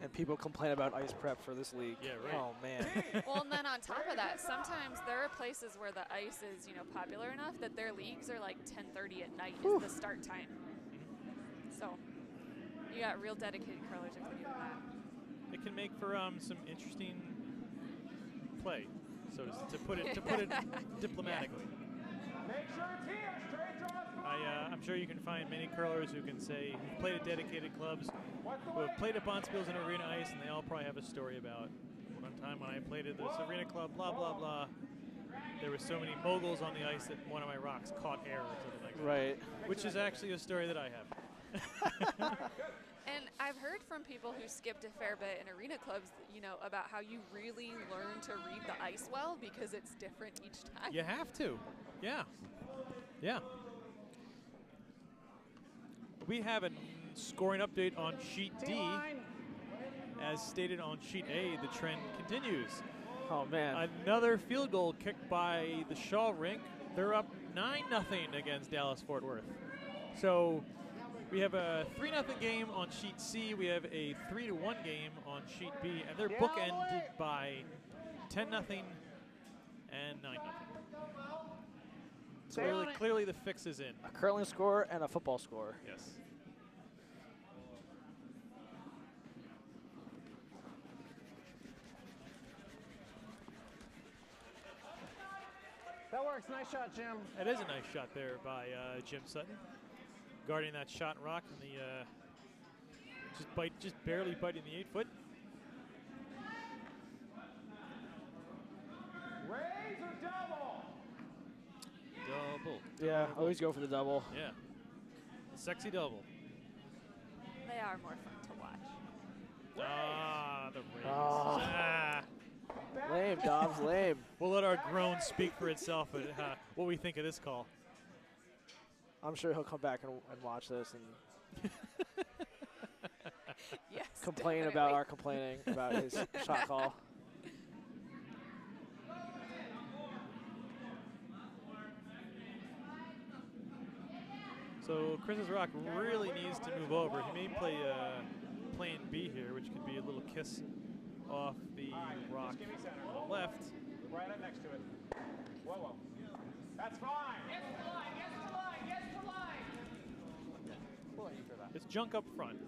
And people complain about ice prep for this league.
Yeah, right.
Oh, man.
Well, and then on top of that, sometimes there are places where the ice is, popular enough that their leagues are like 10:30 at night is the start time. So you got real dedicated curlers if they're doing that.
It can make for some interesting play, so to put it diplomatically.
Make sure it's here. Straight draws.
I'm sure you can find many curlers who can say who've played at dedicated clubs, who have played at Bonspiels and Arena Ice, and they all probably have a story about one time when I played at this arena club, blah, blah, blah. There were so many moguls on the ice that one of my rocks caught air or something like that.
Right.
Which is actually a story that I have.
And I've heard from people who skipped a fair bit in arena clubs, about how you really learn to read the ice well because it's different each time.
You have to. Yeah. Yeah. We have a scoring update on Sheet D. As stated on Sheet A, the trend continues.
Oh, man.
Another field goal kicked by the Shaw Rink. They're up 9-0 against Dallas-Fort Worth. So we have a 3-0 game on Sheet C. We have a 3-1 game on Sheet B. And they're bookended by 10-0 and 9-0. So clearly the fix is in.
A curling score and a football score.
Yes.
That works. Nice shot, Jim.
That is a nice shot there by Jim Sutton, guarding that shot rock and the just barely biting the 8-foot.
Raise or double?
Double.
Yeah, always go for the double.
Yeah. The sexy double.
They are more fun to watch.
Ah, the raise.
Oh.
Ah.
Lame, Dobbs, lame.
We'll let our groan speak for itself, but what we think of this call.
I'm sure he'll come back and watch this and
Yes,
complain
definitely.
about our complaining about his shot call.
So Chris's rock really needs to move over. He may play plan B here, which could be a little kiss off the rock on the left.
Right up next to it. Whoa, whoa. That's fine. Yes to line, yes to line, yes to line. We'll let you for that.
It's junk up front.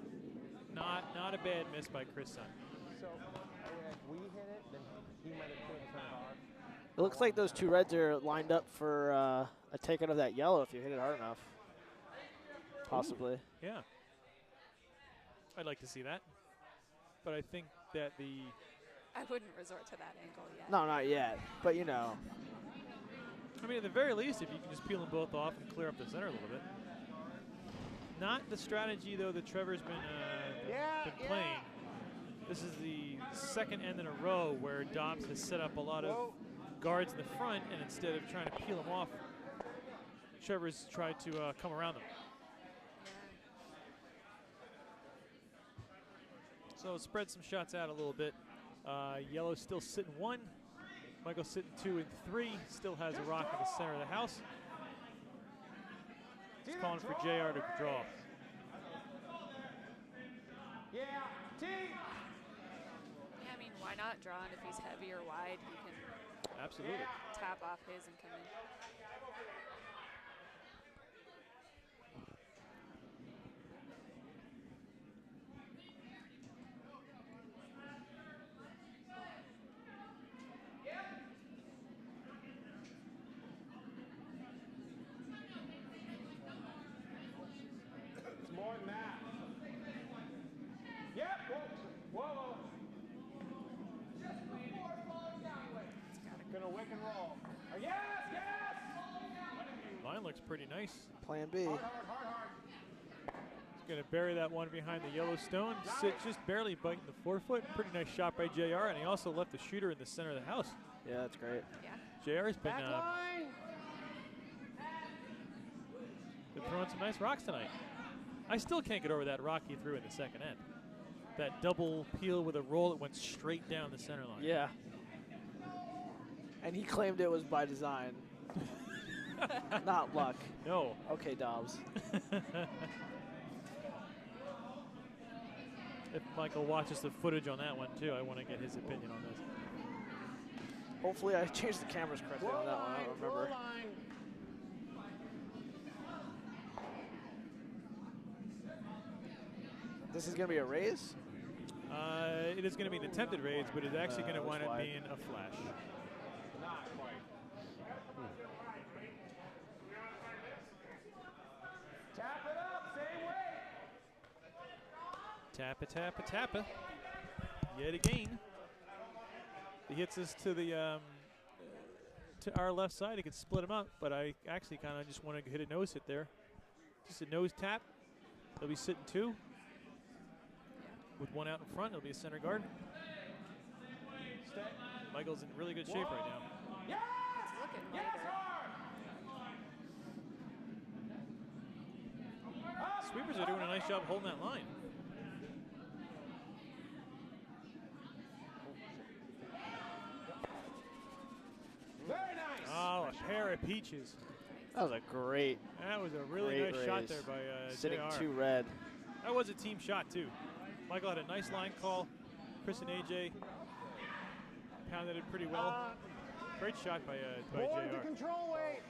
Not a bad miss by Chris Sun.
So if we hit it, then he might have put it hard.
It looks like those two reds are lined up for a takeout of that yellow if you hit it hard enough. Possibly.
Ooh, yeah. I'd like to see that. But I think that
I wouldn't resort to that angle yet.
No, not yet. But,
I mean, at the very least, if you can just peel them both off and clear up the center a little bit. Not the strategy, though, that Trevor's been playing. This is the second end in a row where Dobbs has set up a lot of guards in the front, and instead of trying to peel them off, Trevor's tried to come around them. So spread some shots out a little bit. Yellow's still sitting 1. Michael's sitting 2 and 3. Still has a rock in the center of the house. He's calling for JR to draw.
Yeah, T.
Yeah, I mean, why not draw? And if he's heavy or wide, he can
Absolutely.
tap off his and come in.
It's more than that. Yep. Whoa, whoa. Gonna wick and roll. Yes, yes.
Line looks pretty nice.
Plan B.
Hard, hard, hard, hard.
He's going to bury that one behind the Yellowstone. Sit just barely biting the 4-foot. Pretty nice shot by JR, and he also left the shooter in the center of the house.
Yeah, that's great.
Yeah.
JR's been throwing some nice rocks tonight. I still can't get over that rock he threw in the second end. That double peel with a roll that went straight down the center line.
Yeah. And he claimed it was by design. Not luck.
No.
Okay, Dobbs.
if Michael watches the footage on that one too, I want to get his opinion on this.
Hopefully I changed the cameras correctly on that one. I don't remember. This is going to be a raise?
It is going to be an attempted raise, but it's actually going to wind up being a flash.
Tap it up, same way.
Tappa, tappa, tappa. Yet again. He hits us to the to our left side. He could split him up, but I actually kind of just want to hit a nose hit there. Just a nose tap. He'll be sitting 2. With 1 out in front, he'll be a center guard. Michael's in really good shape right now.
It's looking lighter.
Sweepers are doing a nice job holding that line.
Very nice.
Oh, a pair of peaches.
That was a great.
That was a really nice shot there by
sitting
JR.
2 red.
That was a team shot too. Michael had a nice line call. Chris and AJ pounded it pretty well. Great shot by
Board
JR.
to control weight.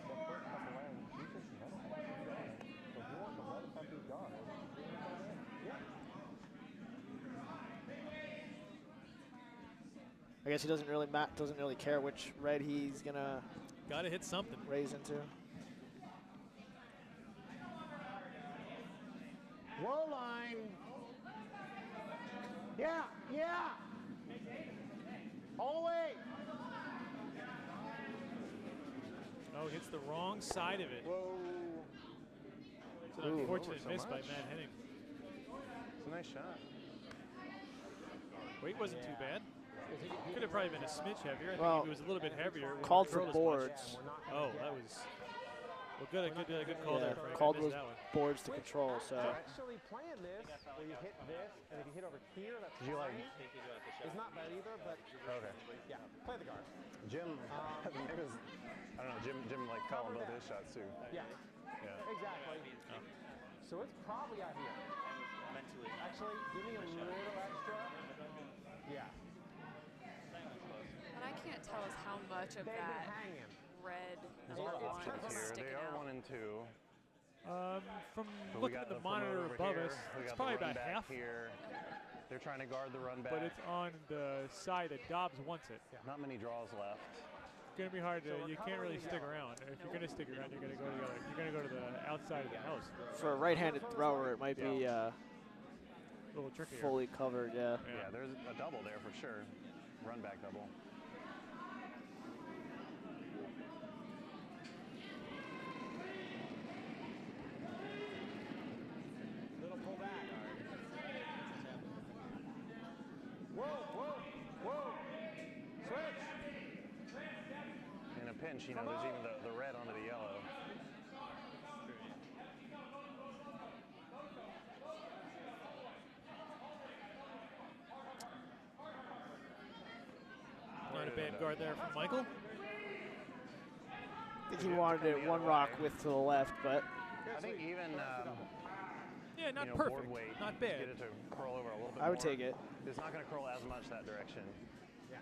I guess he doesn't really care which red he's gonna
gotta hit something.
Raise into.
Roll line. Yeah, yeah. All the way.
Oh, hits the wrong side of it.
Whoa.
It's an unfortunate miss by Matt Henning.
It's a nice shot.
Weight wasn't too bad. Could have probably been a smidge heavier. I
Well,
think it was a little bit heavier.
Called for boards.
Oh, that was well, good call there, Frank.
Called was boards to control. So.
Actually playing this, where you hit this, and if you hit over here, that's fine. It's not bad either, but
okay.
Yeah, play the guard.
Jim, I don't know. Jim like calling both his shots too.
Yeah. Exactly.
Oh.
So it's probably out here.
Mentally.
Actually, give me a little extra. Yeah.
What I can't tell is how much of
They've
that
been hanging.
red
There's a lot of
one
options
is
here.
sticking
They are
out.
1 and 2.
From
But
looking at the monitor above us, it's probably about half.
Here. They're trying to guard the run back.
But it's on the side that Dobbs wants it.
Not many draws left.
It's going to be hard to. You can't really stick around. If you're going to stick around, you're going to go to the other. You're going to go to the outside of the house.
For a right-handed thrower, it might be
a little trickier.
Fully covered. Yeah.
Yeah, there's a double there for sure. Run back double.
Little pull back. Whoa. Switch.
In a pinch, you know, there's even the red onto the yellow.
Not a bad guard there from Michael.
I think he wanted it 1 rock width to the left, but
I think even
Yeah, not
board
perfect.
weight,
Not
get
bad.
it to curl over a little bit
I would
more.
take it.
It's not going to curl as much that direction.
Yeah.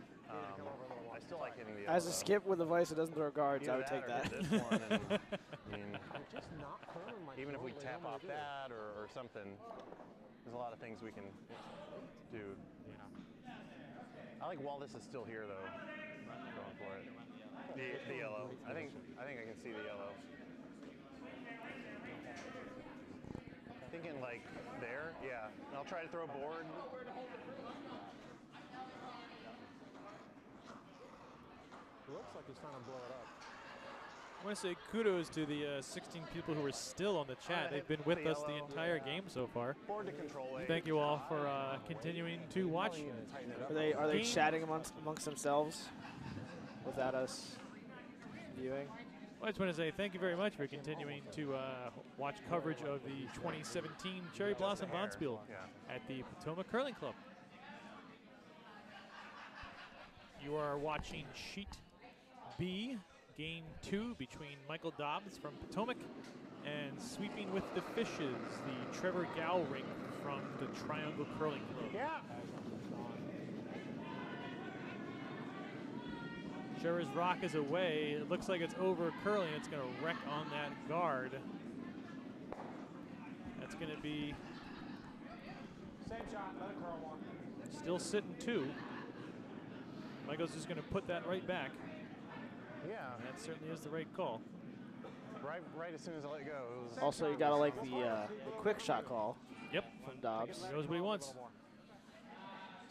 I still like hitting the
As a
yellow.
skip with a vice that doesn't throw guards, I
Either
would take
or
that.
hit this one and, I mean,
Just not curling my
even if we
shoulder,
tap
what
off
do I do?
that or something, there's a lot of things we can do. I like while this is still here though. Going for it. The yellow. I think I can see the yellow. Thinking like there, yeah. And I'll try to throw board.
Looks like he's trying to blow it up.
I want to say kudos to the 16 people who are still on the chat. They've been with us the entire game so far.
Board to control weight.
Thank you all for continuing to watch.
Are they
Game.
chatting amongst themselves without us viewing?
I just want to say thank you very much for continuing to watch coverage of the 2017 Cherry Blossom Bonspiel at the Potomac Curling Club. You are watching Sheet B, Game 2 between Michael Dobbs from Potomac And sweeping with the fishes, the Trevor GAU rink from the Triangle Curling Club.
Yeah.
Trevor's rock is away. It looks like it's over curling. It's going to wreck on that guard. That's going to be
Same shot, let it curl one.
still sitting 2. Michael's just going to put that right back.
Yeah.
That certainly is the right call.
Right as soon as I let it go. It was
Also, you got to like the quick shot call.
Yep.
From Dobbs.
He knows what he wants.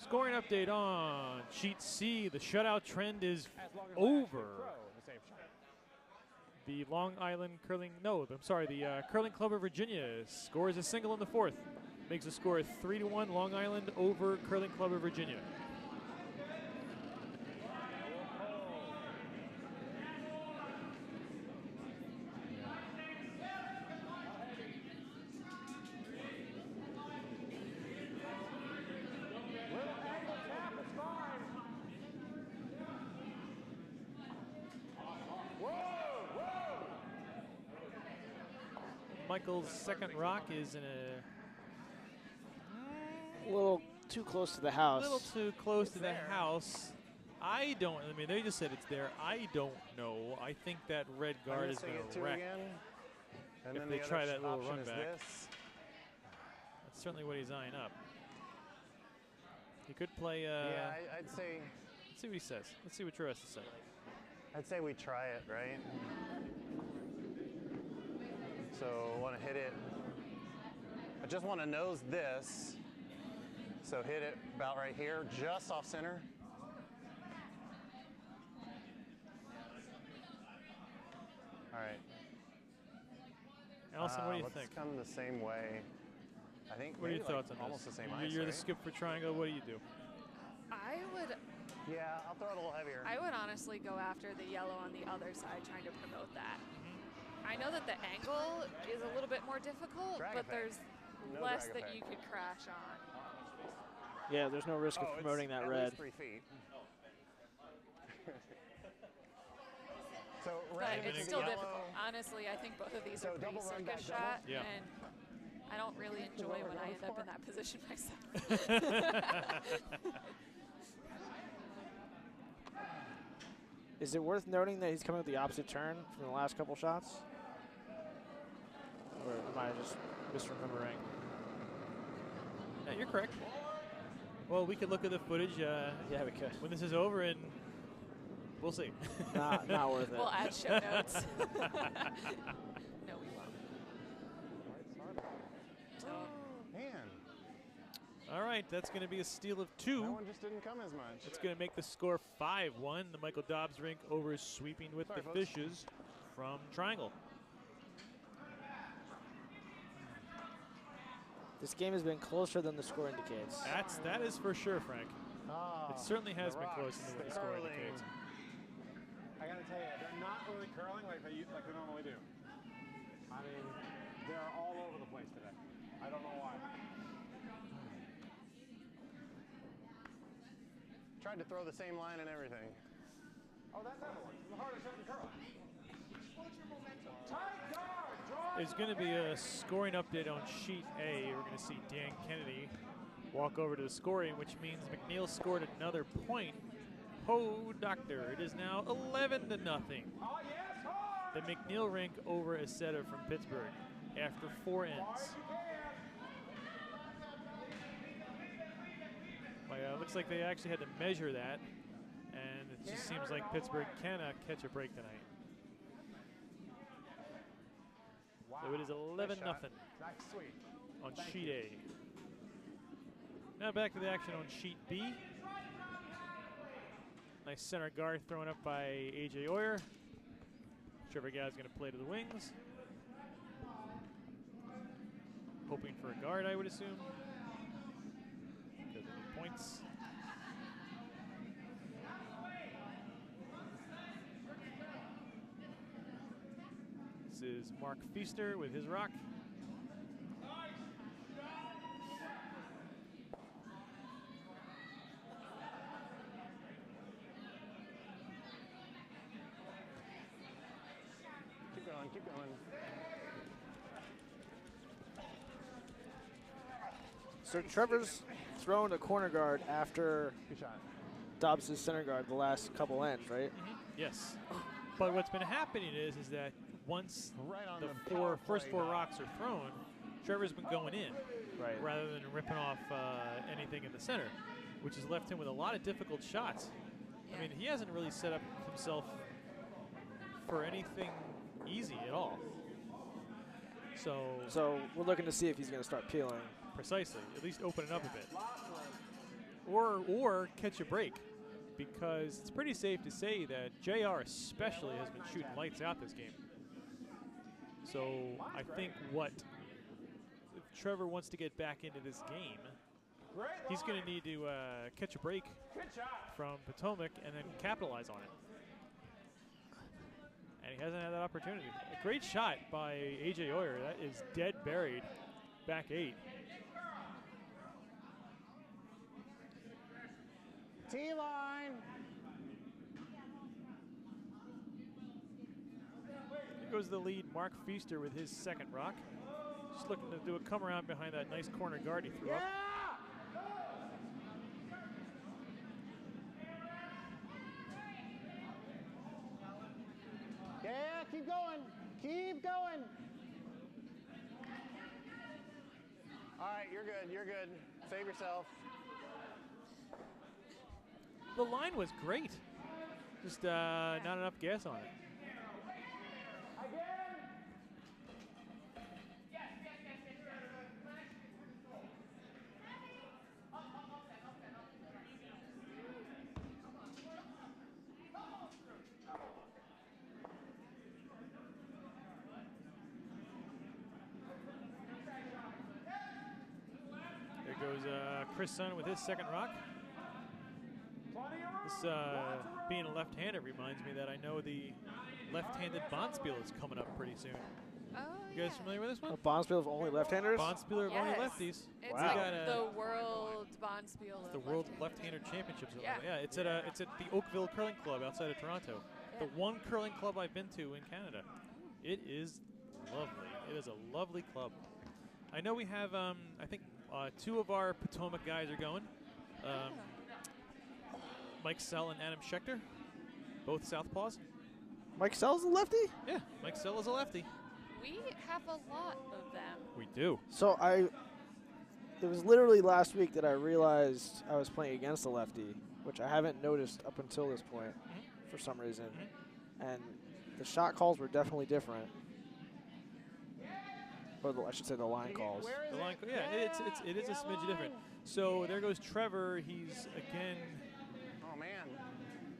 Scoring update on sheet C. The shutout trend is over. The Long Island Curling, no, I'm sorry, the Curling Club of Virginia scores a single in the 4th. Makes the score 3-1 Long Island over Curling Club of Virginia. Michael's second rock is in
a little too close to the house.
A little too close to the house. I mean, they just said it's there. I don't know. I think that red guard is going to wreck if they try that little run back. That's certainly what he's eyeing up. He could play.
Yeah, I'd say.
Let's see what he says. Let's see what Drew has to say.
I'd say we try it, right? So want to hit it. I just want to nose this. So hit it about right here, just off center. All right.
Allison, what do you
let's
think?
Come the same way. I think.
What are your thoughts on
almost
this?
the same ice,
You're
right?
the skip for triangle. What do you do?
I would.
Yeah, I'll throw it a little heavier.
I would honestly go after the yellow on the other side, trying to promote that. I know that the angle is a little bit more difficult, but there's less that you could crash on.
Yeah, there's no risk of promoting that red.
Least 3 feet. So
but it's still difficult. Honestly, I think both of these are pretty circus shot, and I don't really enjoy when I end up in that position myself.
Is it worth noting that he's coming with the opposite turn from the last couple shots? Or am I just misremembering?
Yeah, you're correct. Well, we could look at the footage
yeah, we could.
when this is over, and we'll see.
Not worth it.
We'll add show notes. No, we won't.
Man.
All right, that's going to be a steal of 2.
That one just didn't come as much.
It's going to make the score 5-1. The Michael Dobbs rink over sweeping with the fishes from Triangle.
This game has been closer than the score indicates.
That is for sure, Frank. It certainly has been closer than what the score indicates.
I gotta tell you, they're not really curling like they normally do. I mean, they're all over the place today. I don't know why.
Tried to throw the same line and everything.
Oh, that never works. It's the hardest shot to curl. Tight guard, draw.
There's going to be a scoring update on sheet A. We're going to see Dan Kennedy walk over to the scoring, which means McNeil scored another point. Ho, doctor. It is now 11-0. The McNeil rink over a setter from Pittsburgh after 4 ends. Looks like they actually had to measure that, and it just seems like Pittsburgh cannot catch a break tonight. So it is 11-0 on sheet A. Now back to the action on sheet B. Nice center guard thrown up by A.J. Oyer. Trevor GAU is going to play to the wings. Hoping for a guard, I would assume. Because they need points. This is Mark Feaster with his rock.
Keep going, keep going.
So Trevor's thrown a corner guard after Dobbs' center guard the last couple ends, right?
Yes. But what's been happening is that once the first four rocks are thrown, Trevor's been going in rather than ripping off anything in the center, which has left him with a lot of difficult shots. I mean, he hasn't really set up himself for anything easy at all.
So we're looking to see if he's going to start peeling.
Precisely. At least open it up a bit. Or catch a break. Because it's pretty safe to say that JR especially has been shooting lights out this game. So I think if Trevor wants to get back into this game, he's going to need to catch a break from Potomac and then capitalize on it. And he hasn't had that opportunity. A great shot by A.J. Oyer. That is dead buried. Back 8.
T-line.
Here goes the lead, Mark Feaster with his second rock. Just looking to do a come around behind that nice corner guard he threw up.
Yeah, keep going. Keep going. All right, you're good. You're good. Save yourself.
The line was great. Just not enough gas on it. There goes Chris Sun with his second rock. This being a left-hander reminds me that I know the left-handed Bonspiel is coming up pretty soon.
Oh,
you guys familiar with this one?
Bonspiel of only left-handers?
Bonspiel of only lefties.
It's like the World Bonspiel.
It's the World Left-Hander Championships.
Yeah.
It's at the Oakville Curling Club outside of Toronto.
Yeah.
The one curling club I've been to in Canada. It is lovely. It is a lovely club. I know we have, I think, 2 of our Potomac guys are going. Mike Sell and Adam Schechter, both southpaws.
Mike Sell's a lefty?
Yeah, Mike Sell is a lefty.
We have a lot of them.
We do.
So it was literally last week that I realized I was playing against a lefty, which I haven't noticed up until this point for some reason. And the shot calls were definitely different. Or I should say the line calls.
The line, it is a smidge different. So there goes Trevor. He's again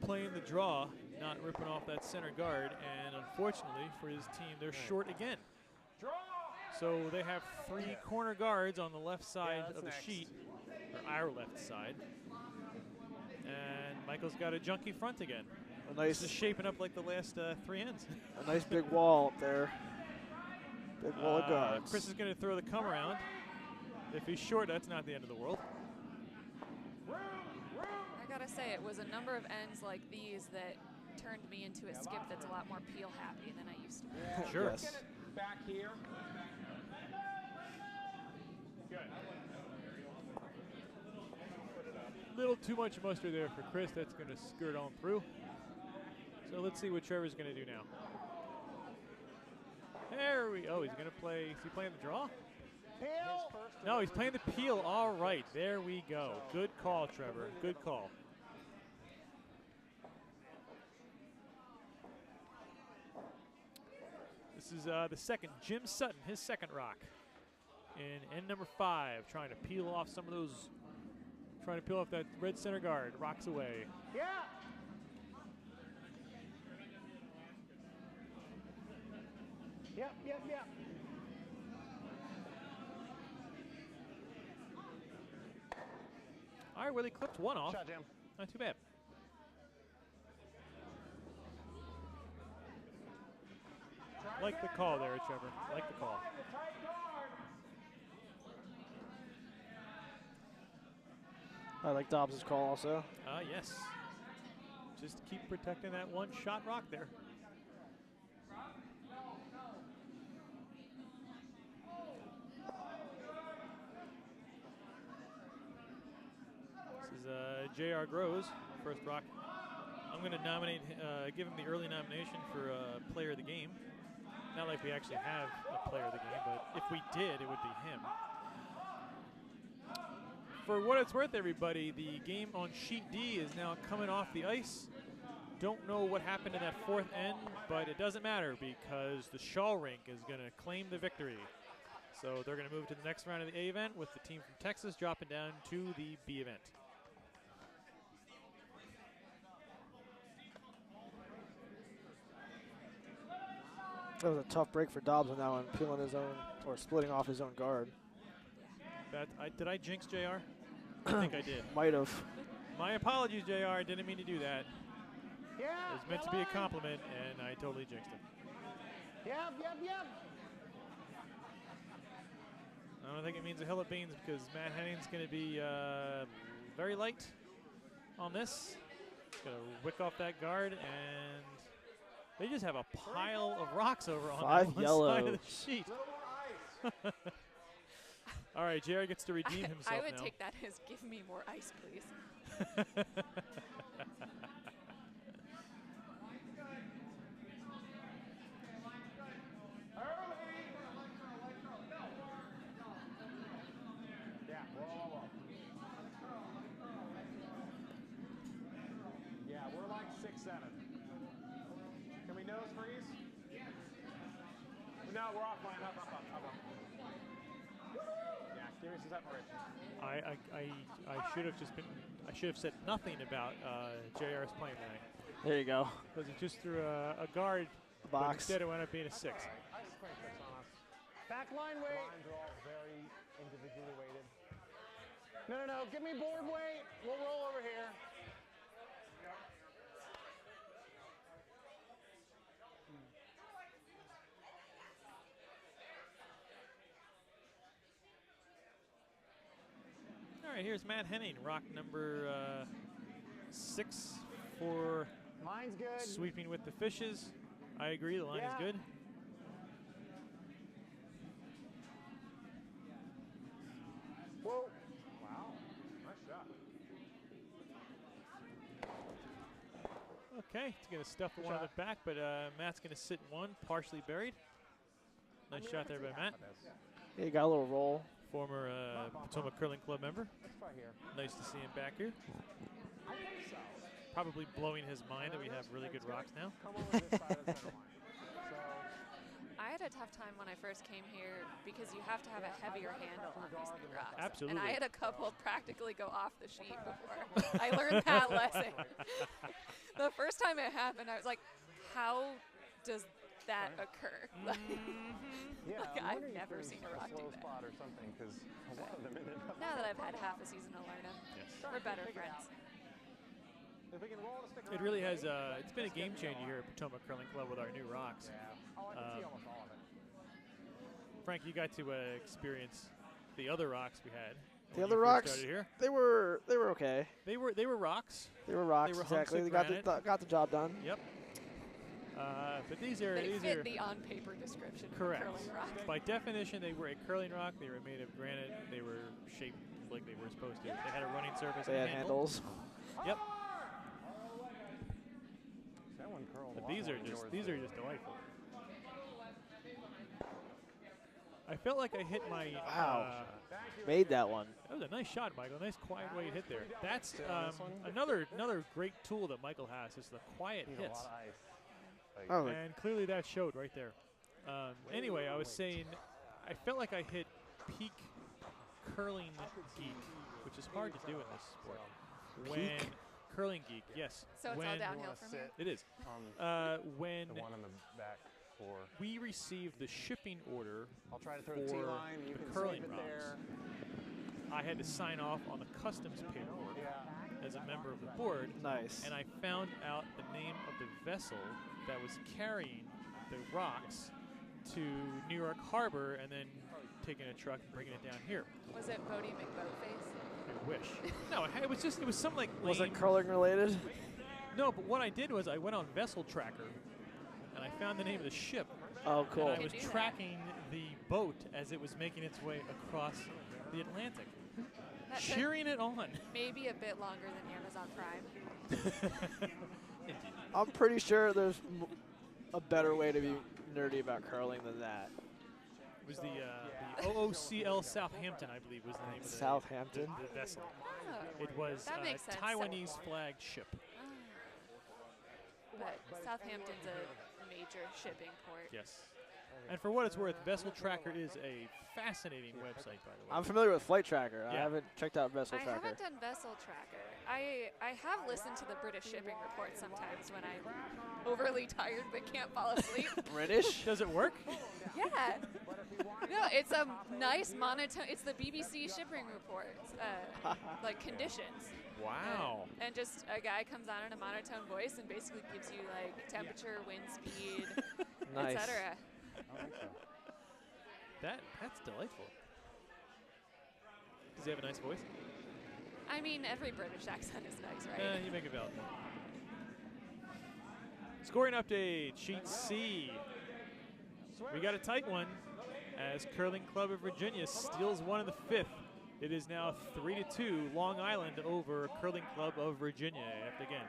playing the draw, not ripping off that center guard, and unfortunately for his team, they're short again. So they have 3 corner guards on the left side of the sheet, or our left side. And Michael's got a junky front again. This is shaping up like the last 3 ends.
A nice big wall up there. Big wall of guards.
Chris is going to throw the come around. If he's short, that's not the end of the world.
I gotta say, it was a number of ends like these that turned me into a skip that's a lot more peel happy than I used to be.
Sure.
Yes. Back here. Good.
Little too much mustard there for Chris. That's going to skirt on through. So let's see what Trevor's going to do now. There we go. He's going to play. Is he playing the draw?
Peel.
No, he's playing the peel. All right. There we go. Good call, Trevor. Good call. This is the second. Jim Sutton, his second rock. In end number 5, trying to peel off some of those. Trying to peel off that red center guard. Rocks away.
Yeah. Yep.
All right, well, he clipped one off.
Shot, Jim.
Not too bad. Like the call there, Trevor. Like the call.
I like Dobbs' call also.
Yes. Just keep protecting that one shot rock there. J.R. Groves, first rock. I'm going to nominate, give him the early nomination for player of the game. Not like we actually have a player of the game, but if we did, it would be him. For what it's worth, everybody, the game on Sheet D is now coming off the ice. Don't know what happened in that fourth end, but it doesn't matter because the Shaw Rink is going to claim the victory. So they're going to move to the next round of the A event with the team from Texas dropping down to the B event.
That was a tough break for Dobbs on that one, peeling his own, or splitting off his own guard.
Did I jinx JR? I think I did.
Might have.
My apologies, JR. I didn't mean to do that.
Yeah.
It was meant to be a compliment, and I totally jinxed it.
Yep.
I don't think it means a hill of beans because Matt Henning's going to be very light on this. Going to wick off that guard, and they just have a pile of rocks over on that one side of the sheet. All right, Jerry gets to redeem himself now.
I would take that as give me more ice, please.
Yeah, we're like 6-7. Can we nose freeze? No, we're offline. Up. Yeah, give me some separation.
I should have just been. I should have said nothing about JR's playing tonight.
There you go.
Because he just threw a guard,
Box.
but instead it wound up being a 6.
Back line weight.
Lines are all very individually weighted.
No. Give me board weight. We'll roll over here.
All right, here's Matt Henning, rock number 6 for
Mine's good.
sweeping with the fishes. I agree, the line is good.
Whoa. Wow. Nice shot.
Okay, he's going to stuff the one on the back, but Matt's going to sit one, partially buried. Nice shot there by Matt.
Yeah, you got a little roll.
Former Potomac Curling Club member.
Let's try here.
Nice to see him back here.
I think so.
Probably blowing his mind that we have really good rocks now.
Come over this side of the center line. So,
I had a tough time when I first came here because you have to have a heavier handle on these new rocks.
Absolutely.
And I had a couple practically go off the sheet before I learned that lesson. The first time it happened, I was like, how does that occur?
Yeah,
I've never seen a rock do that.
Spot or something, because a lot of them ended up.
Now that I've had half a season to learn them, we're better friends.
if we can roll to stick
It really has, it's been a game changer here at Potomac Curling Club with our new rocks.
Oh, I can see almost all of it.
Frank, you got to experience the other rocks we had.
The
when
other
you first
rocks,
started here.
they were okay.
They were rocks.
They were rocks,
They were hunks
exactly.
of
They got the job done.
Yep. But these are
They fit the on-paper description of
correct.
curling rock.
By definition, they were a curling rock. They were made of granite. They were shaped like they were supposed to. They had a running surface.
They
and
had
a handle.
handles.
Yep.
That one curled
But
a lot
these
more
are
than
just
yours did.
delightful. I felt like I hit my.
Wow. Made that one.
That was a nice shot, Michael. Nice quiet way hit there. That's
this one?
another great tool that Michael has is the quiet
Need a
hits.
lot of ice. Like,
Oh,
And clearly that showed right there. Anyway, I was saying I felt like I hit peak curling geek, which is hard to do in this sport. When curling geek, yes.
So it's all
when
downhill from here.
it is.
on
When
the one on the back for.
we received the shipping order
I'll try to throw the
for
T-line. You
the
can
curling
sweep it
rocks,
there.
I had to sign off on the customs paperwork
Yeah.
as a member of the board.
Nice.
And I found out the name of the vessel that was carrying the rocks to New York Harbor and then taking a truck and bringing it down here.
Was it Bodie McBoatface?
I wish. No, it was some like
Was
lame.
it curling related?
No, but what I did was I went on Vessel Tracker and I found the name of the ship.
Oh, cool.
And I
You
was
can do that.
tracking the boat as it was making its way across the Atlantic,
That took
cheering it on.
maybe a bit longer than Amazon Prime.
I'm pretty sure there's a better way to be nerdy about curling than that.
It was the OOCL Southampton, I believe, was the name of
Southampton?
the vessel.
Oh,
It was
that makes sense.
Taiwanese flagged ship.
But Southampton's a major shipping port.
Yes. And for what it's worth, Vessel Tracker is a fascinating website, by the way.
I'm familiar with Flight Tracker.
Yeah.
I haven't checked out Vessel
I
Tracker.
haven't done Vessel Tracker. I have listened to the British shipping report sometimes when I'm overly tired but can't fall asleep.
British?
Does it work?
Yeah. No, it's a nice monotone. It's the BBC shipping report, like conditions.
Wow.
And just a guy comes on in a monotone voice and basically gives you like temperature, wind speed,
Nice.
etc.
That's delightful. Does he have a nice voice?
I mean, every British accent is nice, right?
You make it valid. Scoring update, sheet C. We got a tight one as Curling Club of Virginia steals one in the fifth. It is now 3-2 Long Island over Curling Club of Virginia. After again,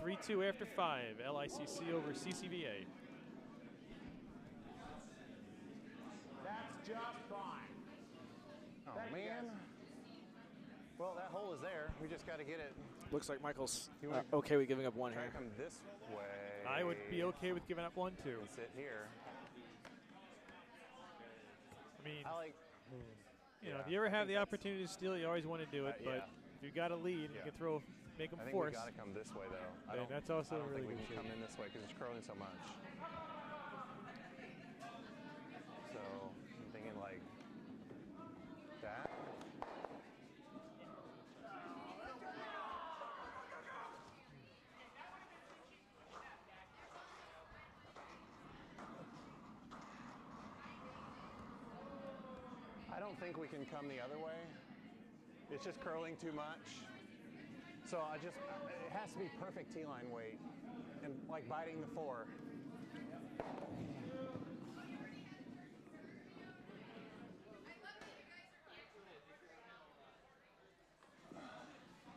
3-2 after 5, LICC over CCVA.
That's just fine.
Oh, man. Well, that hole is there. We just got to get it.
Looks like Michael's okay with giving up one
Try
here.
to come this way.
I would be okay with giving up one, too.
And sit here.
I mean,
I like.
you know, if you ever have the opportunity to steal, you always want to do it. But if you got a lead, you can make them
I think
force.
we got to come this way, though.
And that's also
I don't
really
think we
good
can
shape.
come in this way because it's curling so much. So I'm thinking like that. I don't think we can come the other way. It's just curling too much. So it has to be perfect T-line weight and like biting the 4.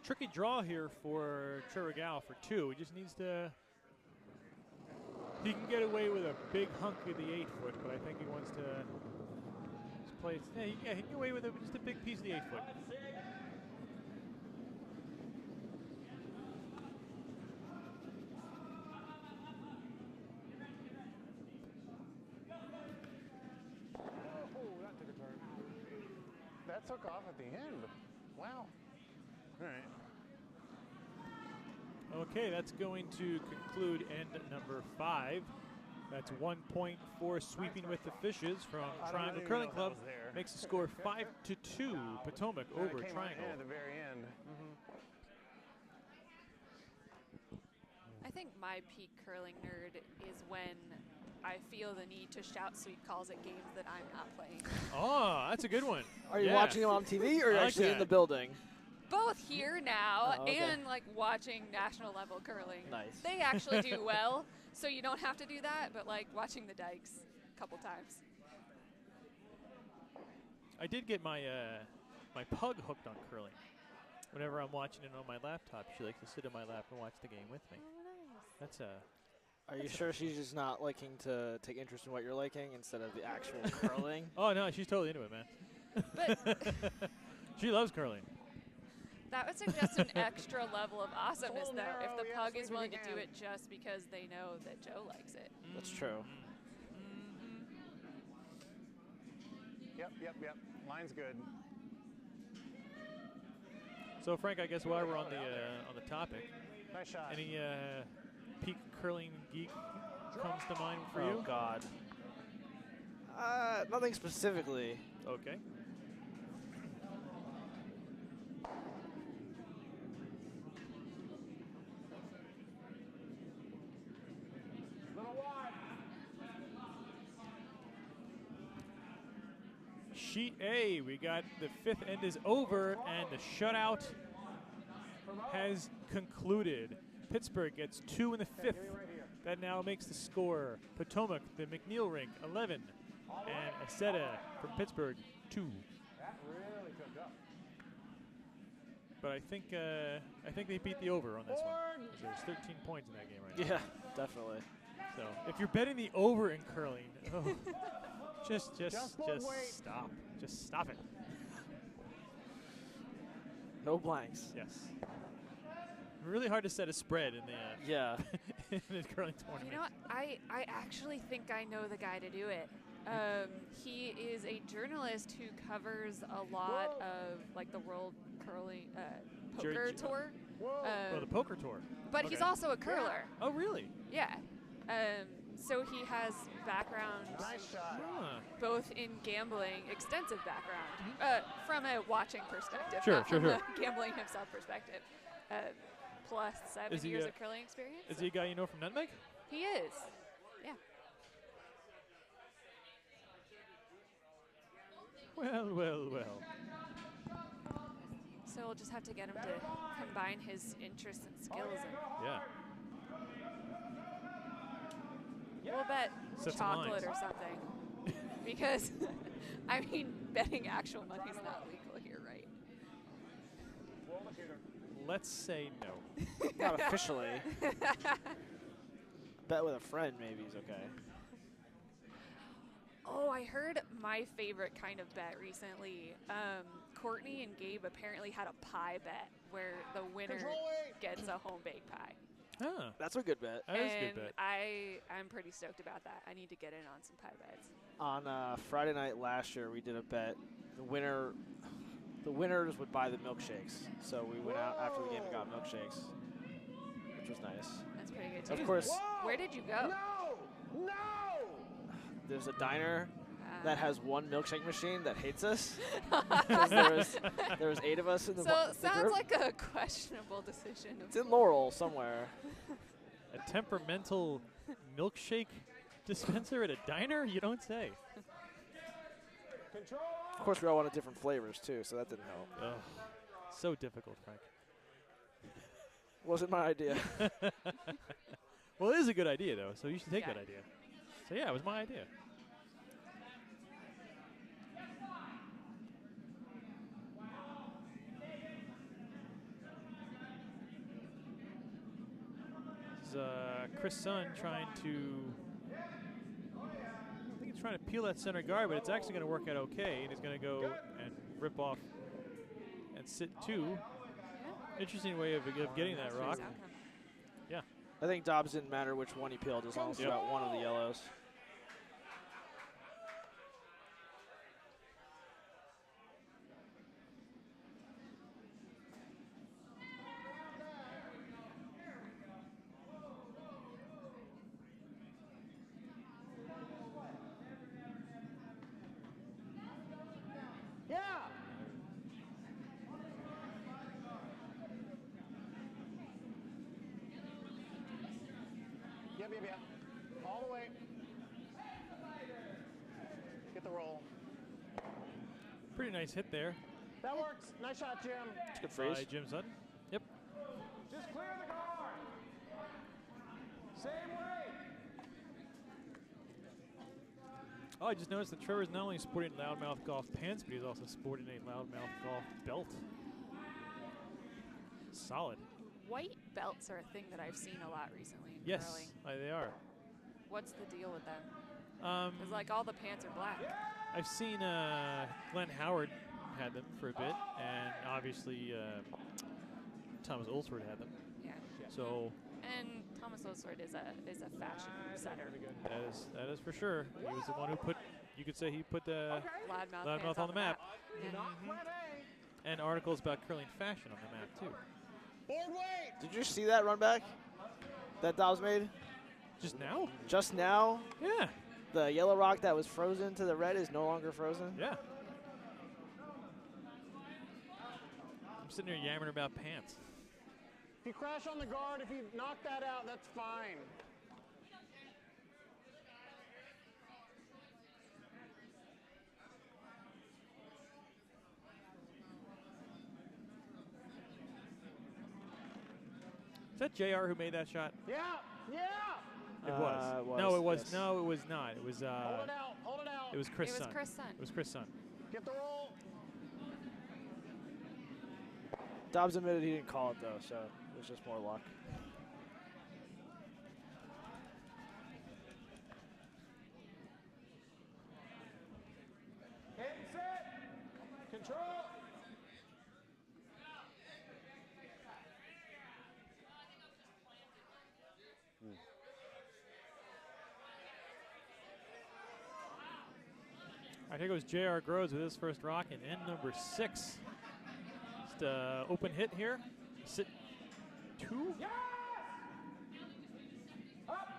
Tricky draw here for GAU for 2. He just needs to. He can get away with a big hunk of the 8-foot, but I think he wants to just play. He can get away with just a big piece of the 8-foot.
That took off at the end. Wow. All right.
Okay, that's going to conclude end number 5. That's 1 point for Sweeping with the Fishes from Triangle Curling Club. Makes the score 5-2 Potomac over Triangle.
At the very end.
I think my peak curling nerd is when I feel the need to shout sweep calls at games that I'm not playing.
Oh, that's a good one.
Are you watching them on TV or actually in the building?
Both here now
okay.
and like watching national level curling.
Nice.
They actually do well, so you don't have to do that, but like watching the dikes a couple times.
I did get my my pug hooked on curling. Whenever I'm watching it on my laptop, she likes to sit in my lap and watch the game with me.
Oh, nice.
That's
Are you sure she's just not liking to take interest in what you're liking instead of the actual curling?
Oh no, she's totally into it, man.
But
she loves curling.
that would suggest an extra level of awesomeness, though, if the pug is willing to do it just because they know that Joe likes it.
That's true.
Yep. Line's good.
So Frank, I guess while we're on the topic,
Nice shot.
any peak curling geek comes to mind for
Oh
you?
God. Nothing specifically.
Okay. Sheet A, we got the 5th end is over, and the shutout has concluded. Pittsburgh gets 2 in the 5th. That now makes the score Potomac, the McNeil rink, 11, and Aceta from Pittsburgh, 2.
That really cooked up.
but I think they beat the over on this one. There's 13 points in that game right now.
Yeah, definitely.
So if you're betting the over in curling, just stop. Just stop it.
No blanks.
Yes. Really hard to set a spread in the in the curling tournament.
You know what? I actually think I know the guy to do it. He is a journalist who covers a lot of like the World Curling Poker Tour.
The Poker Tour.
But he's also a curler.
Oh, really?
Yeah. So he has background both in gambling, extensive background, from a watching perspective, not from a gambling himself perspective. Plus 7 years of curling experience.
Is he a guy you know from Nutmeg?
He is. Yeah.
Well.
So we'll just have to get him to combine his interests and skills.
Yeah.
We'll bet chocolate or something. Because, I mean, betting actual money is not legal here, right?
Let's say no.
Not officially. Bet with a friend maybe is okay.
Oh, I heard my favorite kind of bet recently. Courtney and Gabe apparently had a pie bet where the winner gets a home baked pie.
Huh.
That's a good bet.
That is a good bet.
I'm pretty stoked about that. I need to get in on some pie bets.
On Friday night last year, we did a bet. The winners would buy the milkshakes. So we went out after the game and got milkshakes, which was nice.
That's pretty good too.
Of course.
Where did you go?
No!
There's a diner that has one milkshake machine that hates us. there was 8 of us in the
So it sounds
group.
like a questionable decision.
It's in Laurel somewhere.
A temperamental milkshake dispenser at a diner? You don't say.
Of course, we all wanted different flavors too, so that didn't help.
Ugh. So difficult, Frank.
Wasn't my idea.
Well, it is a good idea, though, so you should take that idea. So, yeah, it was my idea. This is Chris Sun trying to... I think he's trying to peel that center guard, but it's actually going to work out okay, and he's going to go and rip off and sit 2. Interesting way of getting that rock. Yeah.
I think Dobbs didn't matter which one he peeled as long as he got one of the yellows.
Yep. All the way. Get the roll.
Pretty nice hit there.
That works. Nice shot, Jim.
It's a good freeze.
By Jim Sutton. Yep.
Just clear the guard. Same way.
Oh, I just noticed that Trevor's not only sporting loudmouth golf pants, but he's also sporting a loudmouth golf belt. Solid.
White belts are a thing that I've seen a lot recently in
Yes,
curling.
they are.
What's the deal with them? Because like all the pants are black.
I've seen Glenn Howard had them for a bit, and obviously Thomas Olsford had them.
Yeah.
So.
And Thomas Olsford is a fashion setter.
That is for sure. He was the one who put, you could say he put the loudmouth on the map. And articles about curling fashion on the map too.
Did you see that run back that Dobbs made?
Just now?
Just now?
Yeah.
The yellow rock that was frozen to the red is no longer frozen?
Yeah. I'm sitting here yammering about pants.
If you crash on the guard, if you knock that out, that's fine.
Is that JR who made that shot?
Yeah.
It was. No, it was. Yes. No, it was not. It was.
Hold it out.
It was Chris Sun.
It was Chris Sun.
It was Chris Sun.
Get the roll.
Dobbs admitted he didn't call it, though, so it was just more luck.
Hit and set. Control.
Right, here goes J.R. Groves with his first rock in end number 6. Just open hit here. Sit 2.
Yes! Up.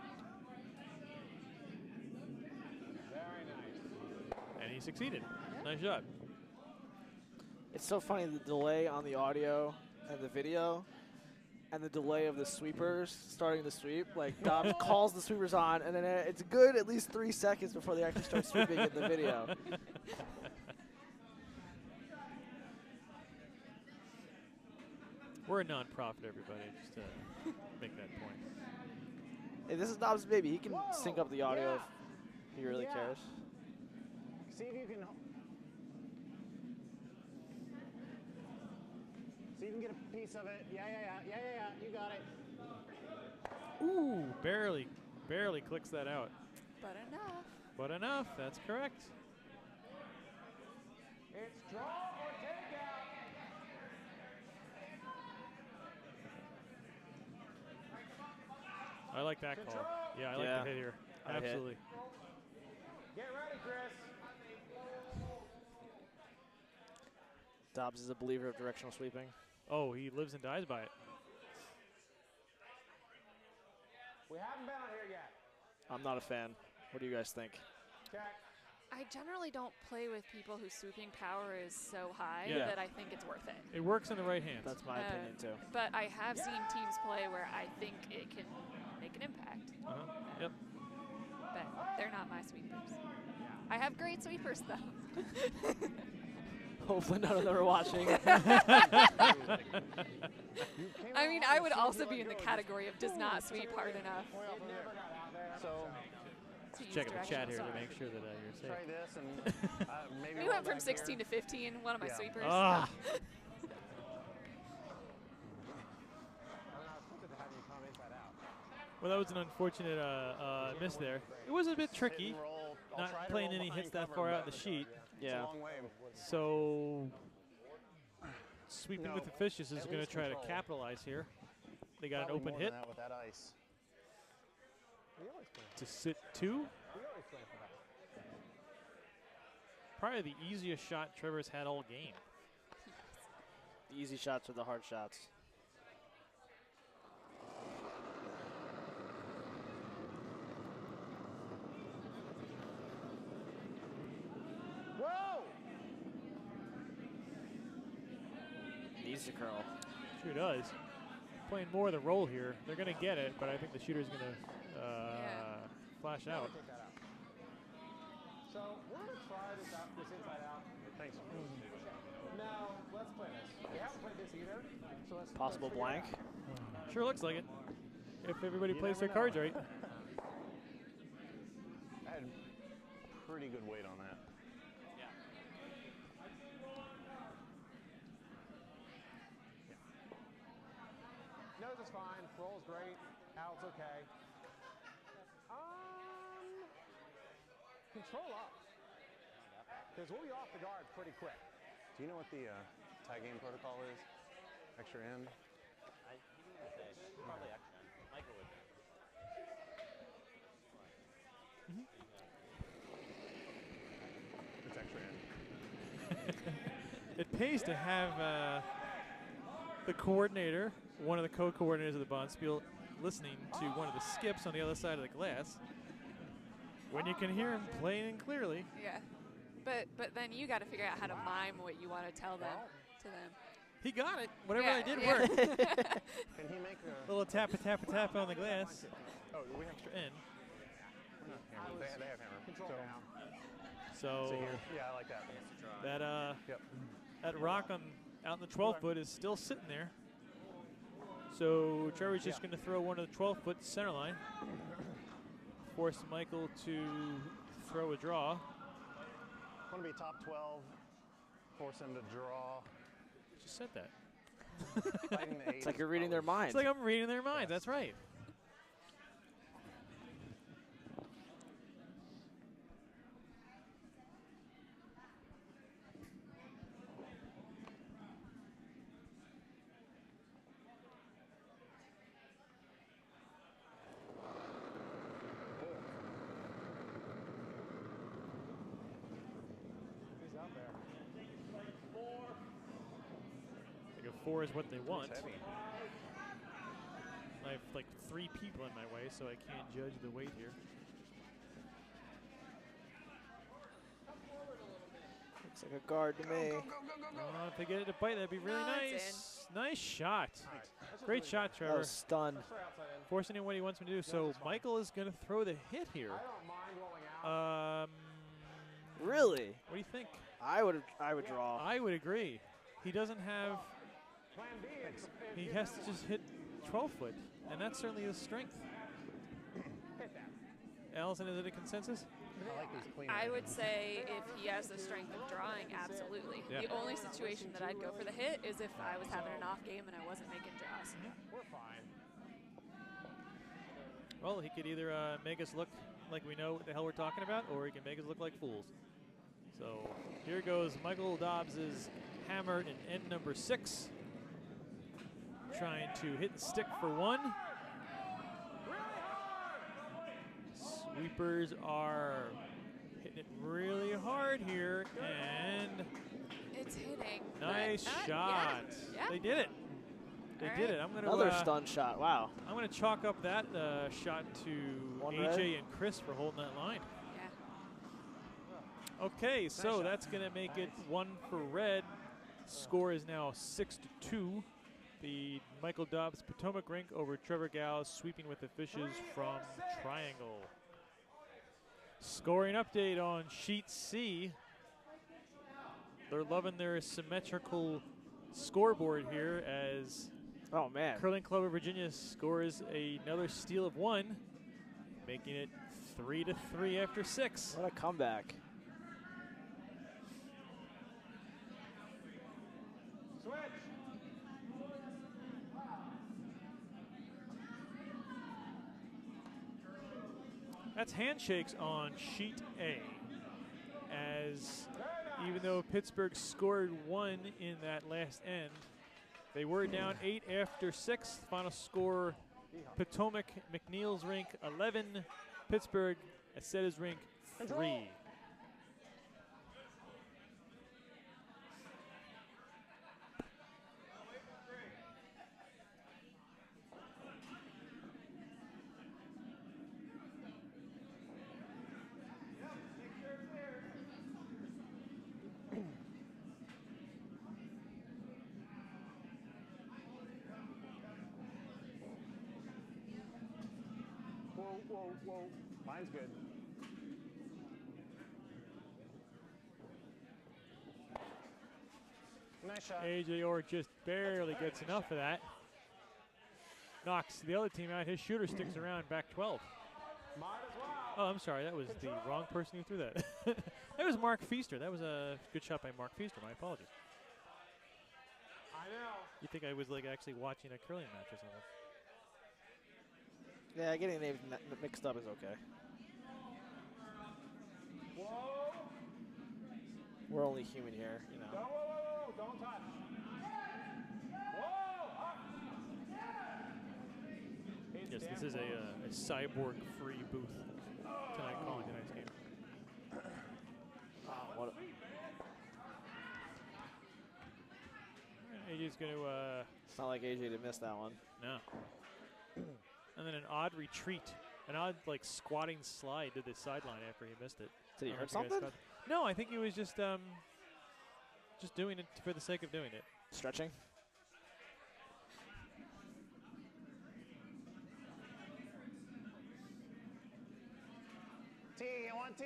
Very nice.
And he succeeded. Nice shot.
It's so funny, the delay on the audio and the video and the delay of the sweepers starting to sweep. Like, Dobbs calls the sweepers on, and then it's good at least 3 seconds before they actually start sweeping in the video.
We're a non-profit, everybody, just to make that point.
Hey, this is Dobbs' baby. He can sync up the audio if he really cares.
See if you can. See if you can get a piece of it. Yeah. You got it.
Ooh, barely clicks that out.
But enough.
But enough, that's correct.
It's draw or take out.
I like that call. Yeah, I like the hit here. Absolutely.
Get ready, Chris.
Dobbs is a believer of directional sweeping.
Oh, he lives and dies by it.
We haven't been on here yet.
I'm not a fan. What do you guys think?
Check.
I generally don't play with people whose sweeping power is so high
Yeah.
that I think it's worth it.
It works in the right hands.
That's my opinion, too.
But I have seen teams play where I think it can make an impact.
Yep.
But they're not my sweepers. I have great sweepers, though.
Hopefully none of them are watching.
I mean, I would also be in the category of does not sweep hard enough.
So
Just checking the chat here to make sure that you're safe.
try this and maybe.
We went from 16 to 15, one of my sweepers.
Ah. Well, that was an unfortunate miss there. It was a bit tricky, not playing any hits that far out in the sheet.
Yeah.
So sweeping with the fishes is going to try to capitalize here. They got an open hit
With that ice.
to sit 2. Probably the easiest shot Trevor's had all game.
The easy shots are the hard shots.
Whoa!
Needs to curl.
Sure does. Playing more of the roll here. They're going to get it, but I think the shooter's going to flash out.
So we're going to try this inside out.
Thanks.
No, let's play this. We haven't played this either. So let's
Possible
figure it
blank.
out.
Sure looks like it. If everybody
You
plays their
never know.
cards right.
I had pretty good weight on that.
Nose is fine. Roll's great. Out's okay. Control up. Because we'll be off the guard pretty quick.
Do you know what the tie game protocol is? Extra end?
He would say probably extra. Michael would know.
It's extra end.
It pays to have the coordinator, one of the co-coordinators of the Bonspiel, listening to one of the skips on the other side of the glass when you can hear him plain and clearly.
Yeah. But then you got to figure out how to mime what you want to tell them to them.
He got it. Whatever
Yeah,
I did
yeah.
worked.
Can he make a
Little tap on the glass.
Oh, we have
Extra in.
They have hammer.
Control down.
So
Yeah, I like that.
that
Yep.
that rock out in the 12 foot is still sitting there. So Trevor's just going to throw one of the 12-foot center line. Force Michael to throw a draw.
Want to be top 12. Force him to draw.
Just said that.
It's like you're reading their minds.
It's like I'm reading their minds. That's right. I think a 4 is what they want. I have like 3 people in my way, so I can't judge the weight here.
Looks like a guard to me.
If they get it to bite, that'd be really nice. Nice shot. Great shot, Trevor.
That was stunned.
Forcing him what he wants him to do. So Michael is going to throw the hit here.
Really?
What do you think?
I would draw.
I would agree. He doesn't have. He has to just hit 12 foot, and that's certainly his strength. Allison, is it a consensus?
I would say if he has the strength of drawing, absolutely. Yeah. The only situation that I'd go for the hit is if I was having an off game and I wasn't making draws.
We're fine.
Well, he could either make us look like we know what the hell we're talking about, or he can make us look like fools. So here goes Michael Dobbs' hammer in end number 6. Trying to hit and stick for 1. Sweepers are hitting it really hard here, and
it's hitting.
Nice shot.
Yeah.
They did it. They did it. I'm gonna
another stun shot. Wow.
I'm gonna chalk up that shot to AJ and Chris for holding that line. Yeah. Okay, so that's gonna make it 1 for red. Score is now 6-2. The Michael Dobbs Potomac rink over Trevor GAU, sweeping with the fishes from Triangle. Scoring update on sheet C. They're loving their symmetrical scoreboard here as Curling Club of Virginia scores another steal of 1, making it 3-3 after 6.
What a comeback.
That's handshakes on sheet A, as even though Pittsburgh scored 1 in that last end, they were down 8 after 6. Final score, Potomac McNeil's rink 11, Pittsburgh Acetta's rink 3.
Whoa. Mine's good. Nice shot.
AJ Orr just barely gets enough of that. Knocks the other team out. His shooter sticks around back 12. Oh, I'm sorry. That was the wrong person who threw that. That was Mark Feaster. That was a good shot by Mark Feaster. My apologies.
I know.
You think I was like actually watching a curling match or something?
Yeah, getting names mixed up is okay.
Whoa.
We're only human here, you know.
Whoa, don't touch. Whoa, up.
Yes, this is a cyborg-free booth tonight calling tonight's game.
What
AJ's going to...
it's not like AJ to miss that one.
No. And then an odd retreat, an odd like squatting slide to the sideline after he missed it.
Did he hurt something?
No, I think he was just doing it for the sake of doing it.
Stretching?
T, I want T.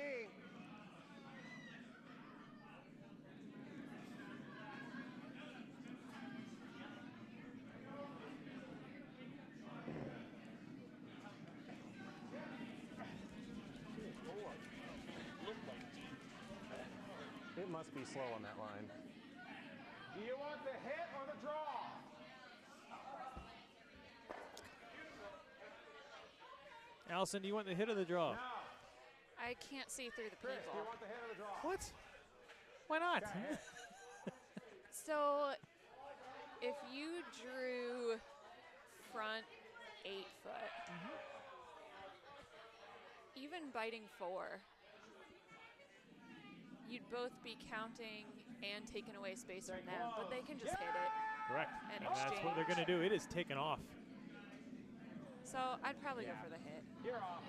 It must be slow on that line.
Do you want the hit or the draw?
Allison, do you want the hit or the draw?
I can't see through the
Chris, do you
paintball.
want the hit or the draw?
What? Why not?
So if you drew front 8 foot, even biting 4, you'd both be counting and taking away space from them, but they can just hit it.
Correct.
And
And that's what they're going to do. It is taken off.
So I'd probably go for the hit.
You're off.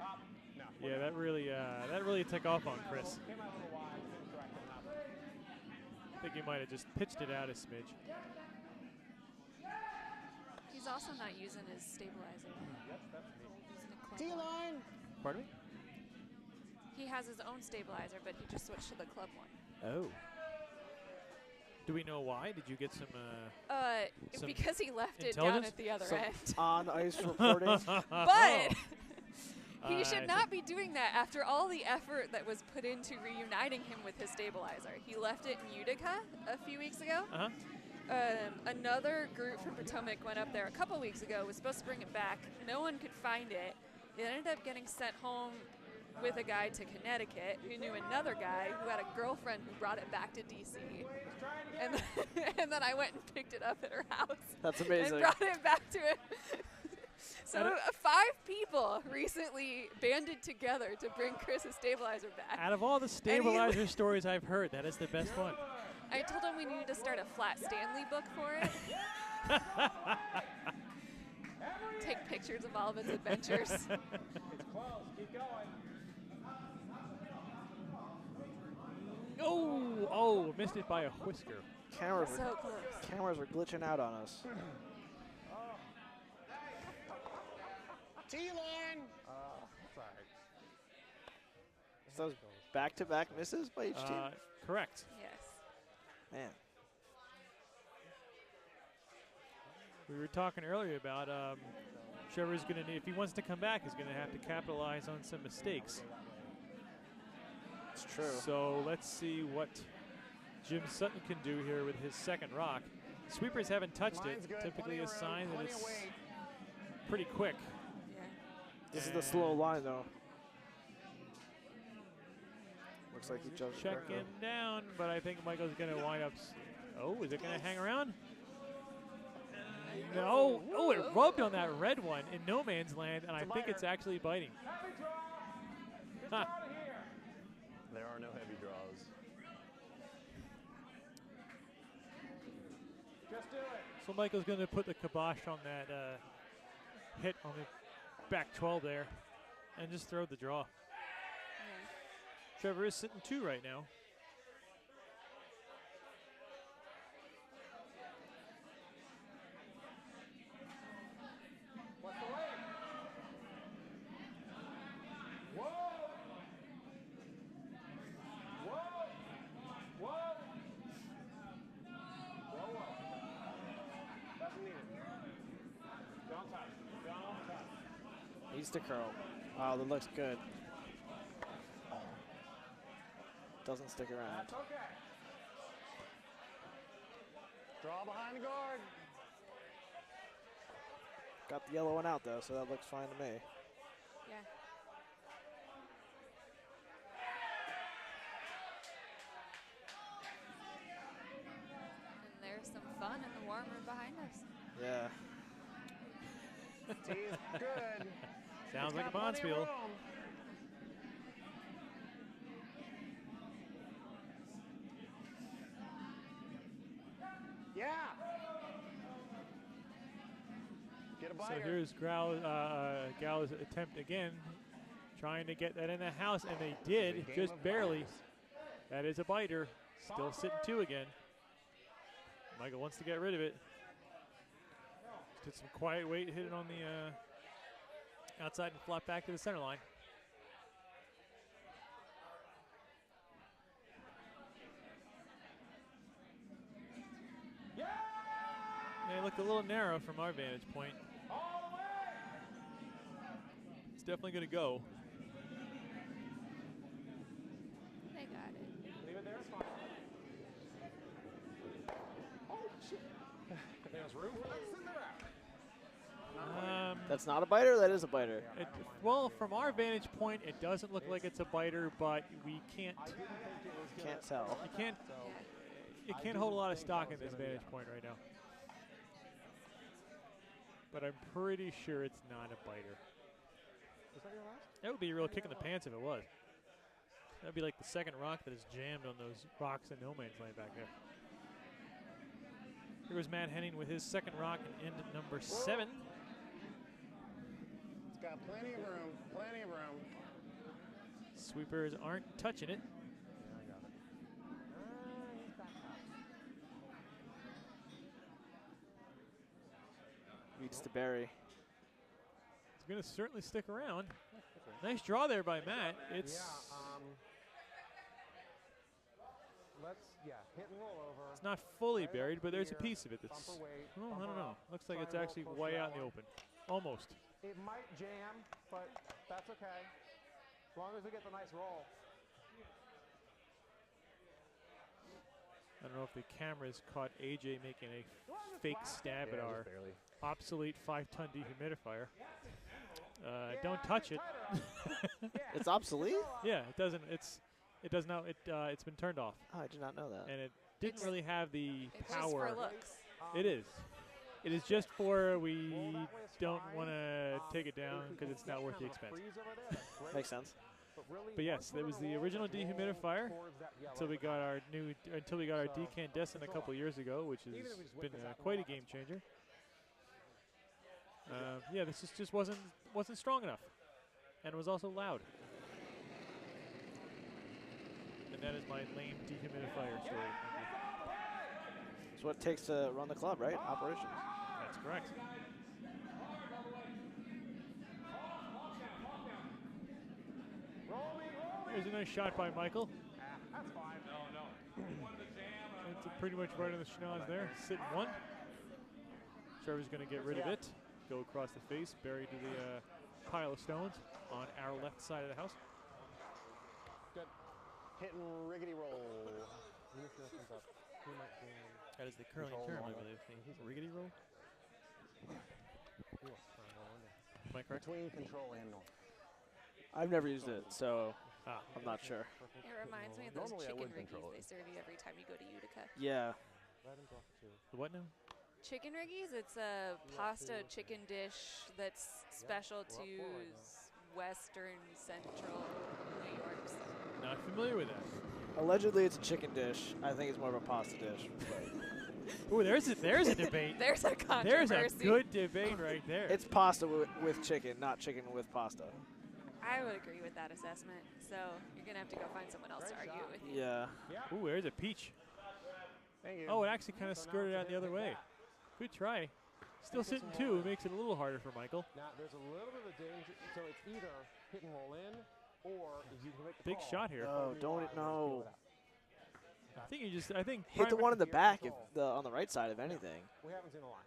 Up. No.
Yeah, that really took off on Chris.
Came out a little wide. Didn't correct enough.
I think he might have just pitched it out a smidge.
He's also not using his stabilizer.
Yep, that's me.
Using a club
T-line.
Pardon me?
He has his own stabilizer, but he just switched to the club one.
Oh. Do we know why? Did you get some? Some
Because he left it down
intelligence?
at the other
Some
end.
on-ice reporting.
But he
I
should not be doing that after all the effort that was put into reuniting him with his stabilizer. He left it in Utica a few weeks ago.
Uh-huh.
Another group from Potomac went up there a couple weeks ago, was supposed to bring it back. No one could find it. It ended up getting sent home with a guy to Connecticut who knew another guy who had a girlfriend who brought it back to D.C. And then I went and picked it up at her house.
That's amazing.
And brought it back to him. So 5 people recently banded together to bring Chris's stabilizer back.
Out of all the stabilizer stories I've heard, that is the best one.
I told him we needed to start a Flat Stanley book for it. Take pictures of all of its adventures.
It's close. Keep going.
Oh, missed it by a whisker.
Cameras
So
are,
close.
cameras are glitching out on us.
T-line.
That's all right.
So those back-to-back misses by each team?
Correct.
Yes.
Man.
We were talking earlier about Trevor's going to need, if he wants to come back, he's going to have to capitalize on some mistakes.
It's true.
So let's see what Jim Sutton can do here with his second rock. Sweepers haven't touched
Line's
it.
good,
Typically
plenty
a
of room,
sign that
plenty
it's
of weight.
pretty quick.
Yeah.
This is the slow line, though. Looks like he jumped
Checking down, but I think Michael's going to wind up. Oh, is it going to hang around? No. Oh, it rubbed on that red one in no man's land, and I think it's actually biting. Huh.
There are no heavy draws.
Just do it.
So Michael's going to put the kibosh on that hit on the back 12 there and just throw the draw.
Yeah.
Trevor is sitting 2 right now.
What's the weight? Whoa! Whoa! Whoa! Whoa, whoa. Doesn't need it. Don't touch. Don't touch.
Needs to curl. Wow, that looks good. Doesn't stick around.
That's okay.
Draw behind the guard.
Got the yellow one out, though, so that looks fine to me.
Yeah. And there's some fun in the warm room behind us.
Yeah.
T is good.
Sounds
He's
like a
got plenty of
Bonspiel.
room. Yeah. Get a
So
biter.
here's GAU's attempt again, trying to get that in the house, and they did,
It's a game
just
of
barely.
biters.
That is a biter. Still sitting 2 again. Michael wants to get rid of it. Did some quiet weight, hit it on the outside and flop back to the center line.
Yeah!
They looked a little narrow from our vantage point.
All the way!
It's definitely going to go.
They got it.
Leave it there, it's fine. Oh, shit. There's room for this in the rack.
That's not a biter? That is a biter.
Well, from our vantage point, it doesn't look like it's a biter, but we can't
Tell.
You can't hold a lot of stock in this vantage point right now. But I'm pretty sure it's not a biter.
Was that your last?
That would be a real kick in the pants if it was. That would be like the second rock that is jammed on those rocks in no man's land back there. Here was Matt Henning with his second rock and end at number 7.
It's got plenty of room, plenty of room.
Sweepers aren't touching it.
Yeah, I got it. He's back up.
Reads to Barry.
It's going to certainly stick around. Nice draw there by Matt. It's
hit and roll over.
It's not fully buried, but there's a piece of it that's, well, I don't know. Looks like it's actually way out in the open. Almost.
It might jam, but that's okay. As long as we get the nice roll.
I don't know if the cameras caught AJ making a fake stab at our obsolete 5-ton dehumidifier. Don't touch it.
It's obsolete?
Yeah, it doesn't. It does not. It's been turned off.
Oh, I did not know that.
And it didn't really have the
It's
power.
just for looks.
It is. It is just for we don't want to take it down because it's not worth the expense.
Makes sense.
But yes, that was the original dehumidifier until we got our decandescent a couple years ago, which has been quite a game changer. Yeah, this just wasn't strong enough, and it was also loud. And that is my lame dehumidifier story.
It's what it takes to run the club, right? Operations.
That's correct. There's a nice shot by Michael.
That's fine.
No.
It's pretty much right on the schnoz there. Sitting 1. Trevor's going to get rid of it. Go across the face, buried to the pile of stones on our left side of the house.
Good. Hit and riggedy roll.
That is the curling term, I believe. Riggedy roll? Am I correct?
Between control and north.
I've never used it, so I'm not sure.
It reminds me of those chicken riggies they serve you every time you go to Utica.
Yeah.
The what now?
Chicken riggies, it's a pasta chicken dish that's special to western central New York.
Not familiar with that.
Allegedly, it's a chicken dish. I think it's more of a pasta dish.
Ooh, there's a debate.
There's a controversy.
There's a good debate right there.
It's pasta with chicken, not chicken with pasta.
I would agree with that assessment. So you're going to have to go find someone else to argue with you.
Yeah.
Ooh, there's a peach.
Thank you.
Oh, it actually kind of skirted out the other way. Good try. Still sitting 2. It makes it a little harder for Michael.
Now, there's a little bit of danger. So it's either hit and roll in, or you can make the
Big
call.
shot here.
Oh, don't no.
I think
Hit the one in the back, on the right side, if anything.
We haven't seen the line.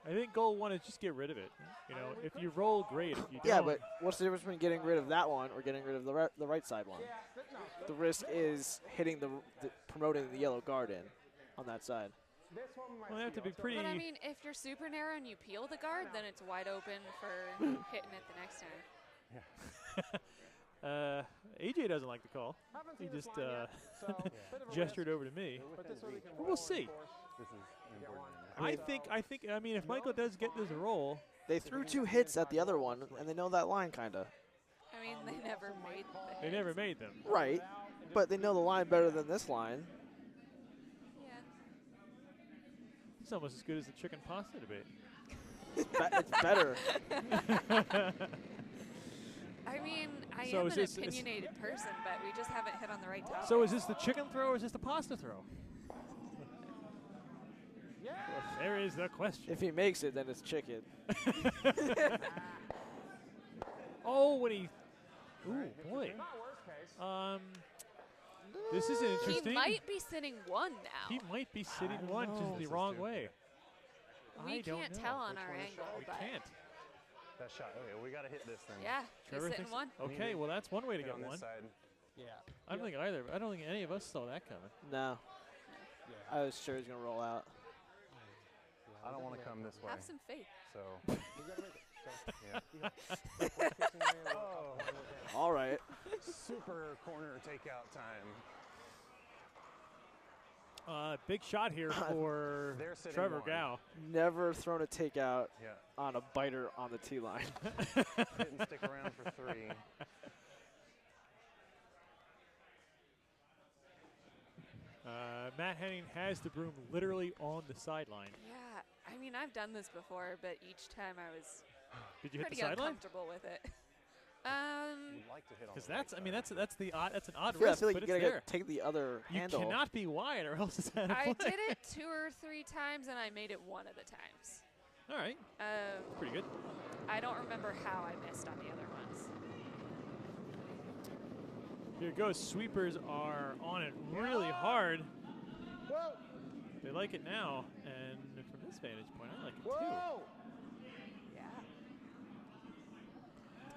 I think goal 1 is just get rid of it. You know, if you roll, great. If you don't,
Yeah, but what's the difference between getting rid of that one or getting rid of the right side one? The risk is hitting promoting the yellow garden on that side.
Well, they have to be pretty.
But I mean, if you're super narrow and you peel the guard, then it's wide open for hitting it the next time.
AJ doesn't like the call. He just gestured over to me. We'll see. I mean, if Michael does get this roll.
They threw 2 hits at the other one, and they know that line, kind of.
I mean, they never made the hits.
They never made them.
Right, but they know the line better than this line.
Yeah.
It's almost as good as the chicken pasta debate.
It's better.
I mean, I
So
am
is
an
this-
opinionated person, but we just haven't hit on the right topic.
So is this the chicken throw or is this the pasta throw?
Yeah.
Well, there is the question.
If he makes it, then it's chicken.
Oh, when he. Ooh, boy.
Not worst case.
This is interesting.
He might be sitting 1 now.
He might be sitting 1 just the wrong way.
We
I don't
can't
know.
tell on our angle,
We
but
can't.
That shot. Okay, we got to hit this thing.
yeah,
Trevor
he's sitting
thinks-
1.
Okay, well that's one way to
Hit
get
on this
1.
side.
Yeah.
I don't think either. I don't think any of us saw that coming.
No. I was sure he was going to roll out.
I don't want to come this way.
Have some faith.
So
You gotta make it.
All right.
Super corner takeout time.
Big shot here for Trevor GAU.
Never thrown a takeout on a biter on the tee line.
Didn't stick around for 3.
Matt Henning has the broom literally on the sideline.
Yeah, I mean, I've done this before, but each time I was
pretty
uncomfortable with it.
Because that's an odd
Yeah, I
risk,
feel like
but
you
it's
gotta
there.
take the other handle.
You cannot be wide, or else it's out of play.
I did it 2 or 3 times, and I made it 1 of the times.
All right. Pretty good.
I don't remember how I missed on the other ones.
Here it goes. Sweepers are on it really hard.
Whoa.
They like it now, and from this vantage point, I like it
Whoa.
too.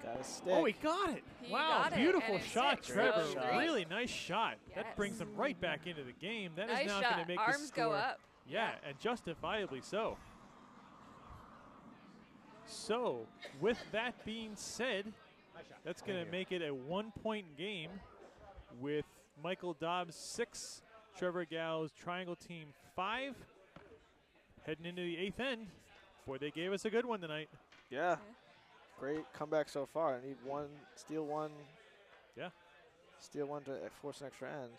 Got a stick.
Oh, he got it.
He
Wow,
got it,
beautiful
and it's
shot,
sick.
Trevor.
So great.
Really nice shot. That
Yes.
brings them right back into the game. That is
Nice
now going
shot.
to make
Arms
the score.
go up.
Yeah, and justifiably so. So, with that being said, that's going to make it a 1-point game with Michael Dobbs 6, Trevor GAU's Triangle Team 5, heading into the 8th end. Boy, they gave us a good one tonight.
Yeah. Great comeback so far. I need one, steal one.
Yeah.
Steal one to force an extra end.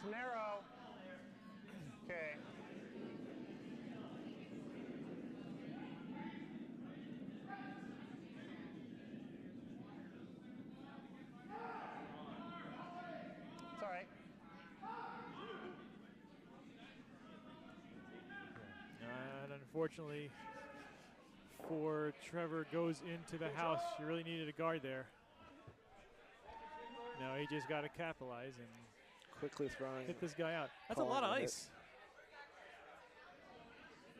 It's narrow. Okay. It's all right.
And unfortunately for Trevor, goes into the house. You really needed a guard there. Now he just got to capitalize and
Quickly throwing.
hit this guy out. That's a lot of ice,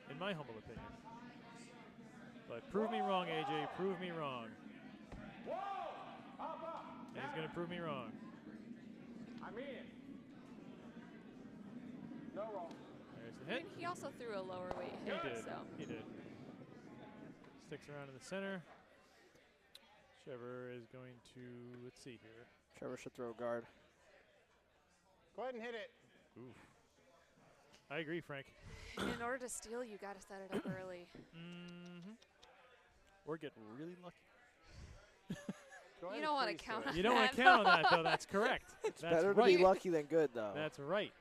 in my humble opinion. But prove me wrong, AJ. Prove me wrong. And he's going to prove me wrong.
I'm in. No roll.
There's the hit.
He also threw a lower weight
He
hit,
did.
so.
He did. Sticks around in the center. Trevor is going to, let's see here.
Trevor should throw a guard.
Go ahead and hit it.
Oof. I agree, Frank.
In order to steal, you got to set it up early.
Mm-hmm. Or get really lucky.
You don't want to count on that.
You don't want to count on that, though. That's correct.
It's
That's
better
right.
to be lucky than good, though.
That's right.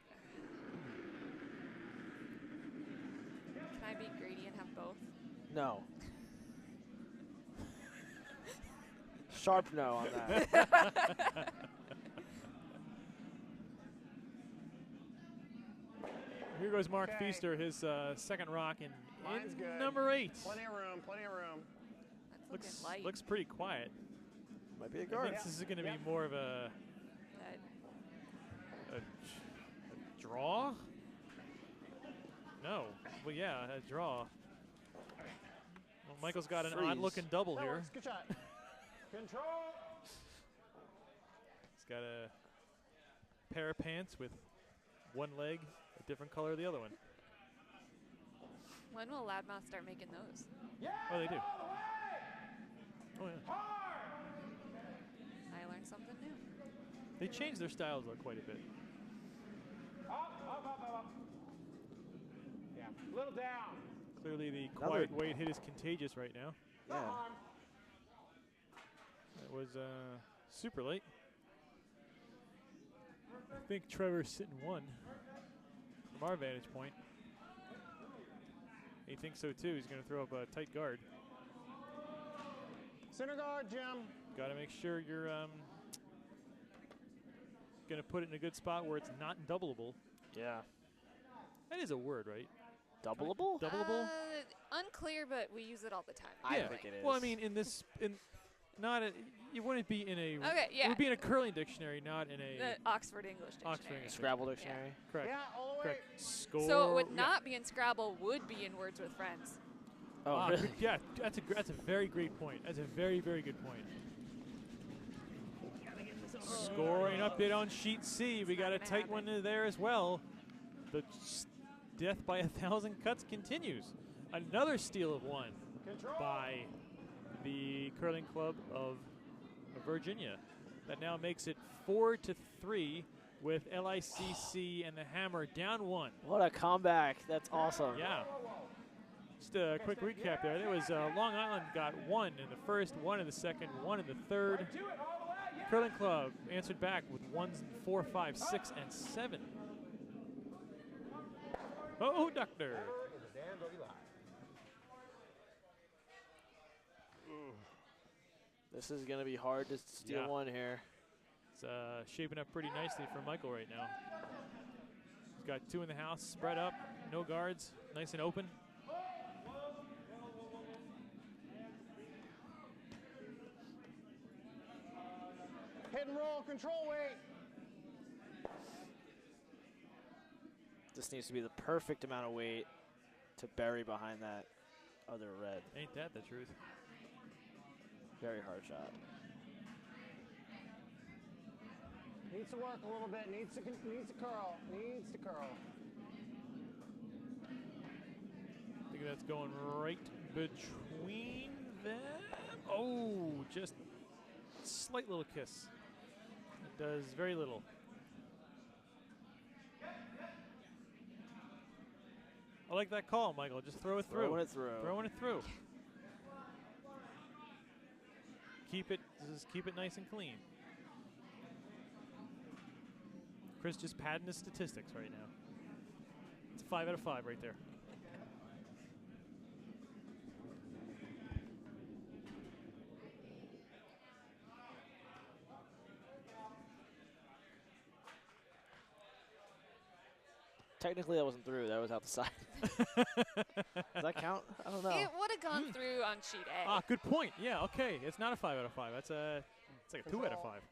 Can I be greedy and have both?
No. Sharp no on that.
Here goes Mark
Okay.
Feaster, his second rock in
Mine's good.
number 8.
Plenty of room, plenty of room.
That's looking light.
Looks pretty quiet.
Might be a
I
guard.
think this is going to be more of a draw? No. Well, yeah, a draw. Well, Michael's got an odd-looking double
That
here.
works. Good shot.
Control.
He's got a pair of pants with one leg, a different color of the other one.
When will Loudmouth start making those?
Yeah.
Oh, they do. Oh, yeah.
I learned something new.
They changed their styles though quite a bit.
Up. Yeah. A little down.
Clearly the quiet weight hit is contagious right now.
Yeah.
That was super late. I think Trevor's sitting 1 from our vantage point. He thinks so too. He's going to throw up a tight guard.
Center guard, Jim.
Got to make sure you're going to put it in a good spot where it's not doubleable.
Yeah.
That is a word, right?
Doubleable?
Doubleable?
Unclear, but we use it all the time.
I think it is.
Well, I mean, it wouldn't be in a.
Okay, yeah.
It would be in a curling dictionary, not in a.
The Oxford English Dictionary.
Oxford English
Scrabble dictionary.
Correct.
Yeah, all the way.
Correct. Score.
So it would not be in Scrabble, would be in Words with Friends.
Oh, really?
Yeah, that's a very great point. That's a very, very good point. Scoring up it on sheet C. We got a tight one there as well. The death by 1,000 cuts continues. Another steal of one by the curling club of Virginia. That now makes it 4-3 with LICC and the Hammer down one.
What a comeback. That's awesome.
Yeah. Just a quick recap there. There was Long Island got one in the first, one in the second, one in the third. Curling Club answered back with 1s in 4, 5, 6, and 7. Oh, Doctor.
This is going to be hard to steal one here.
It's shaping up pretty nicely for Michael right now. He's got 2 in the house, spread up, no guards, nice and open.
Hit and roll, control weight.
This needs to be the perfect amount of weight to bury behind that other red.
Ain't that the truth?
Very hard shot.
Needs to work a little bit. Needs to curl. Needs to curl.
I think that's going right between them. Oh, just slight little kiss. It does very little. I like that call, Michael. Just throw it through.
Throwing it through.
Throwing it through. Keep it nice and clean. Chris just padding his statistics right now. It's a 5 out of 5 right there.
Technically, that wasn't through. That was out the side. Does that count? I don't know.
It would have gone through on sheet A.
Ah, good point. Yeah, okay. It's not a 5 out of 5. It's like a 2 out of 5.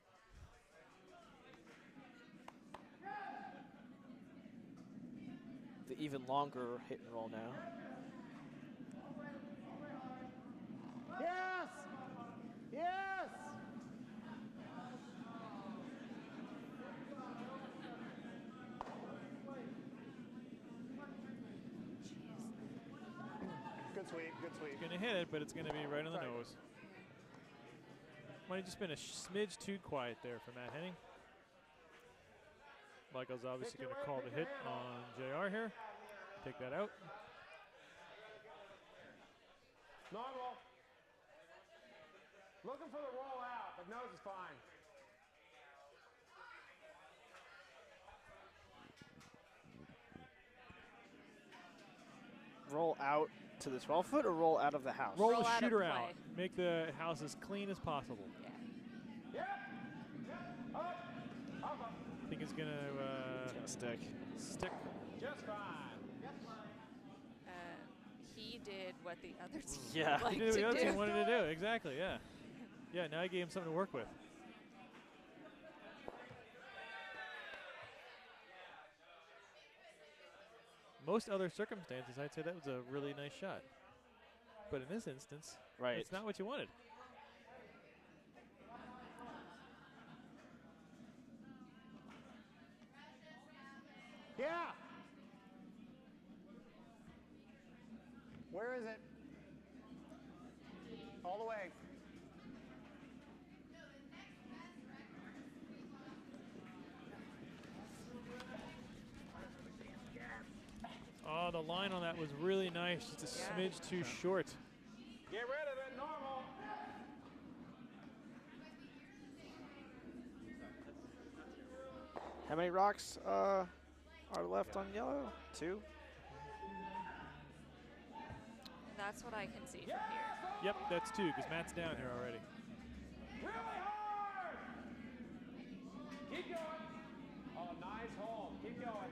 The even longer hit and roll now.
Yes! Yes! Good sweep, good sweep.
It's going to hit it, but it's going to be right on the nose. Might have just been a smidge too quiet there for Matt Henning. Michael's obviously going to call the hit on JR here. Take that out.
Normal. Looking for the roll out, but nose is fine.
Roll out to the 12-foot or roll out of the house?
Roll
Roll
the
out of
shooter
play.
out. Make the house as clean as possible.
Yeah.
I think it's going to
Stick.
stick.
Just fine.
He did what the other team
Yeah.
would like
He did what the
to
other
do.
team wanted to do. Exactly, yeah. Yeah, now I gave him something to work with. Most other circumstances, I'd say that was a really nice shot. But in this instance,
Right.
it's not what you wanted.
Yeah! Where is it? All the way.
Oh, the line on that was really nice. Just a smidge too short.
Get rid of it, normal.
How many rocks are left on yellow? 2?
That's what I can see from here.
Yep, that's 2, because Matt's down here already.
Really hard. Keep going. Oh, nice hole. Keep going.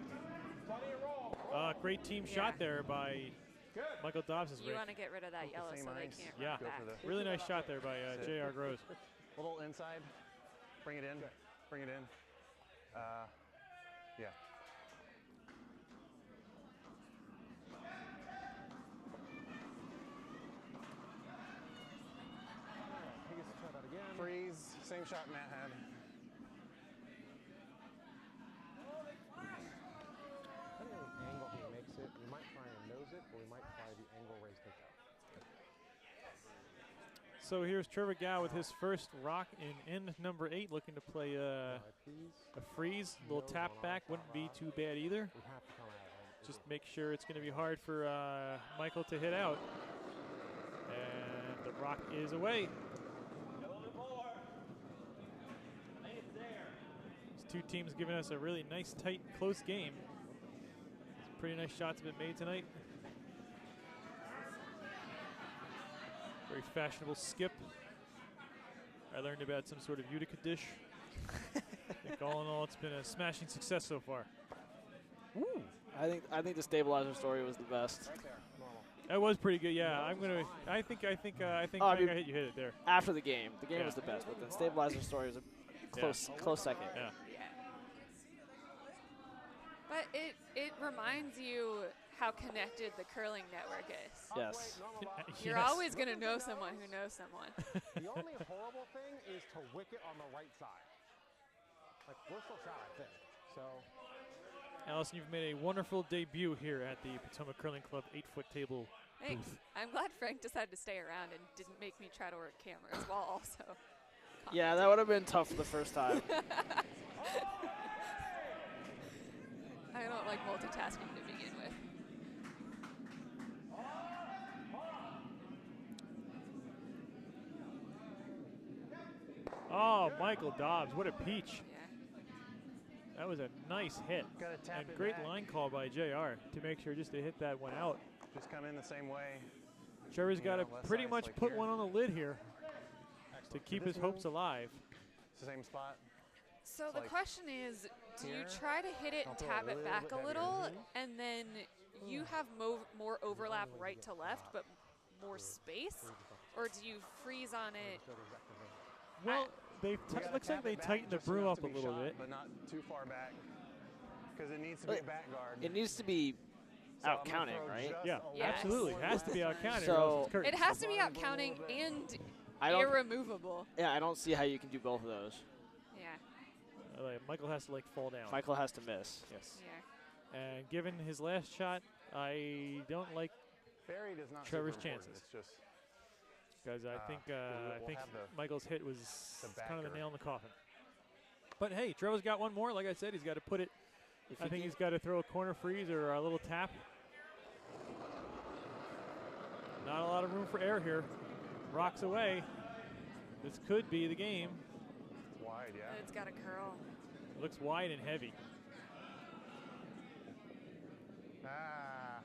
Plenty of roll.
Great team shot there by Michael Dobbs.
You want to get rid of that yellow so they can't run back.
Really nice shot there by J.R. Groves.
A little inside. Bring it in. Bring it in. Yeah. freeze. Same shot Matt had.
Depending on the angle he makes it, we might try and nose it, or we might try the angle raise takeout.
So here's Trevor GAU with his first rock in end number 8, looking to play a freeze. A little tap back wouldn't be too bad either. Just make sure it's going to be hard for Michael to hit out. And the rock is away. These two teams giving us a really nice, tight, close game. Some pretty nice shots have been made tonight. Very fashionable skip. I learned about some sort of Utica dish. I think all in all, it's been a smashing success so far.
Ooh. I think the stabilizer story was the best.
Right there, normal.
That was pretty good. Yeah, I think
I
you hit it there.
After the game was the best, but the stabilizer story was a close second.
Yeah.
But it reminds you how connected the curling network is.
Yes.
You're always going to know someone who knows someone.
The only horrible thing is to wicket on the right side. Like, we're still shot, I think. So.
Allison, you've made a wonderful debut here at the Potomac Curling Club 8-foot table
Thanks.
booth.
I'm glad Frank decided to stay around and didn't make me try to work cameras while also.
Yeah, that would have been tough the first time.
I don't like multitasking to begin with.
Oh, Michael Dobbs, what a peach.
Yeah.
That was a nice hit.
Gotta tap
And
it
great
back.
line call by JR to make sure just to hit that one out.
Just come in the same way.
Trevor's got to
less
pretty
ice
much
like
put
here.
one on the lid here to keep his hopes alive.
It's the same spot.
So
It's
the
like
question is, do you
here.
try to hit it and
I'll throw
tap
a
it
little
back
bit
a little,
heavier.
and then you have more overlap right to left, but more space? Or do you freeze on it?
Well,
You gotta
looks like
tap
they
it back
tightened the
just
broom
enough
up a
to be
little
shot,
bit.
but not too far back, because it needs to be a back guard.
It needs to be
So I'm
out
gonna
counting,
throw
right?
just
Yeah,
a
Yes.
absolutely.
little
Has to be out counted.
So-
It has to be out counting and
I don't.
irremovable.
Yeah, I don't see how you can do both of those.
Yeah.
Michael has to like fall down.
Michael has to miss.
Yes.
Yeah.
And given his last shot, I don't like
Buried is not
Trevor's
super important.
chances.
It's just
because I think
we'll have the-
Michael's hit was
the
kind of the
backer.
nail in the coffin. But hey, Trevor's got one more. Like I said, he's got to put it.
If
I
he
think
can-
he's got to throw a corner freeze or a little tap. Not a lot of room for error here. Rocks away. This could be the game.
it's wide, yeah.
It's got a curl.
It looks wide and heavy.
Ah.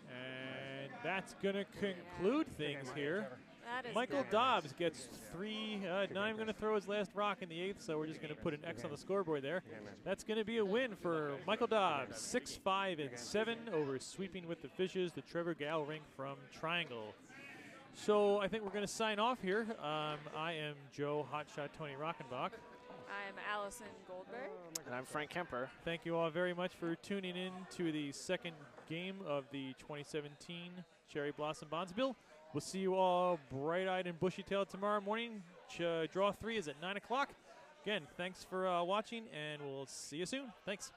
And that's going to conclude things
Okay,
here.
Trevor.
That is
Michael
good.
Dobbs gets 3. Not even going to throw his last rock in the 8th, so we're just going to put an X on the scoreboard there. That's going to be a win for Michael Dobbs. 6-5-7 over Sweeping with the Fishes, the Trevor GAU rink from Triangle. So I think we're going to sign off here. I am Joe Hotshot Tony Rockenbach.
I'm Allison Goldberg.
And I'm Frank Kemper.
Thank you all very much for tuning in to the second game of the 2017 Cherry Blossom Bonspiel. We'll see you all bright-eyed and bushy-tailed tomorrow morning. Draw 3 is at 9 o'clock. Again, thanks for watching, and we'll see you soon. Thanks.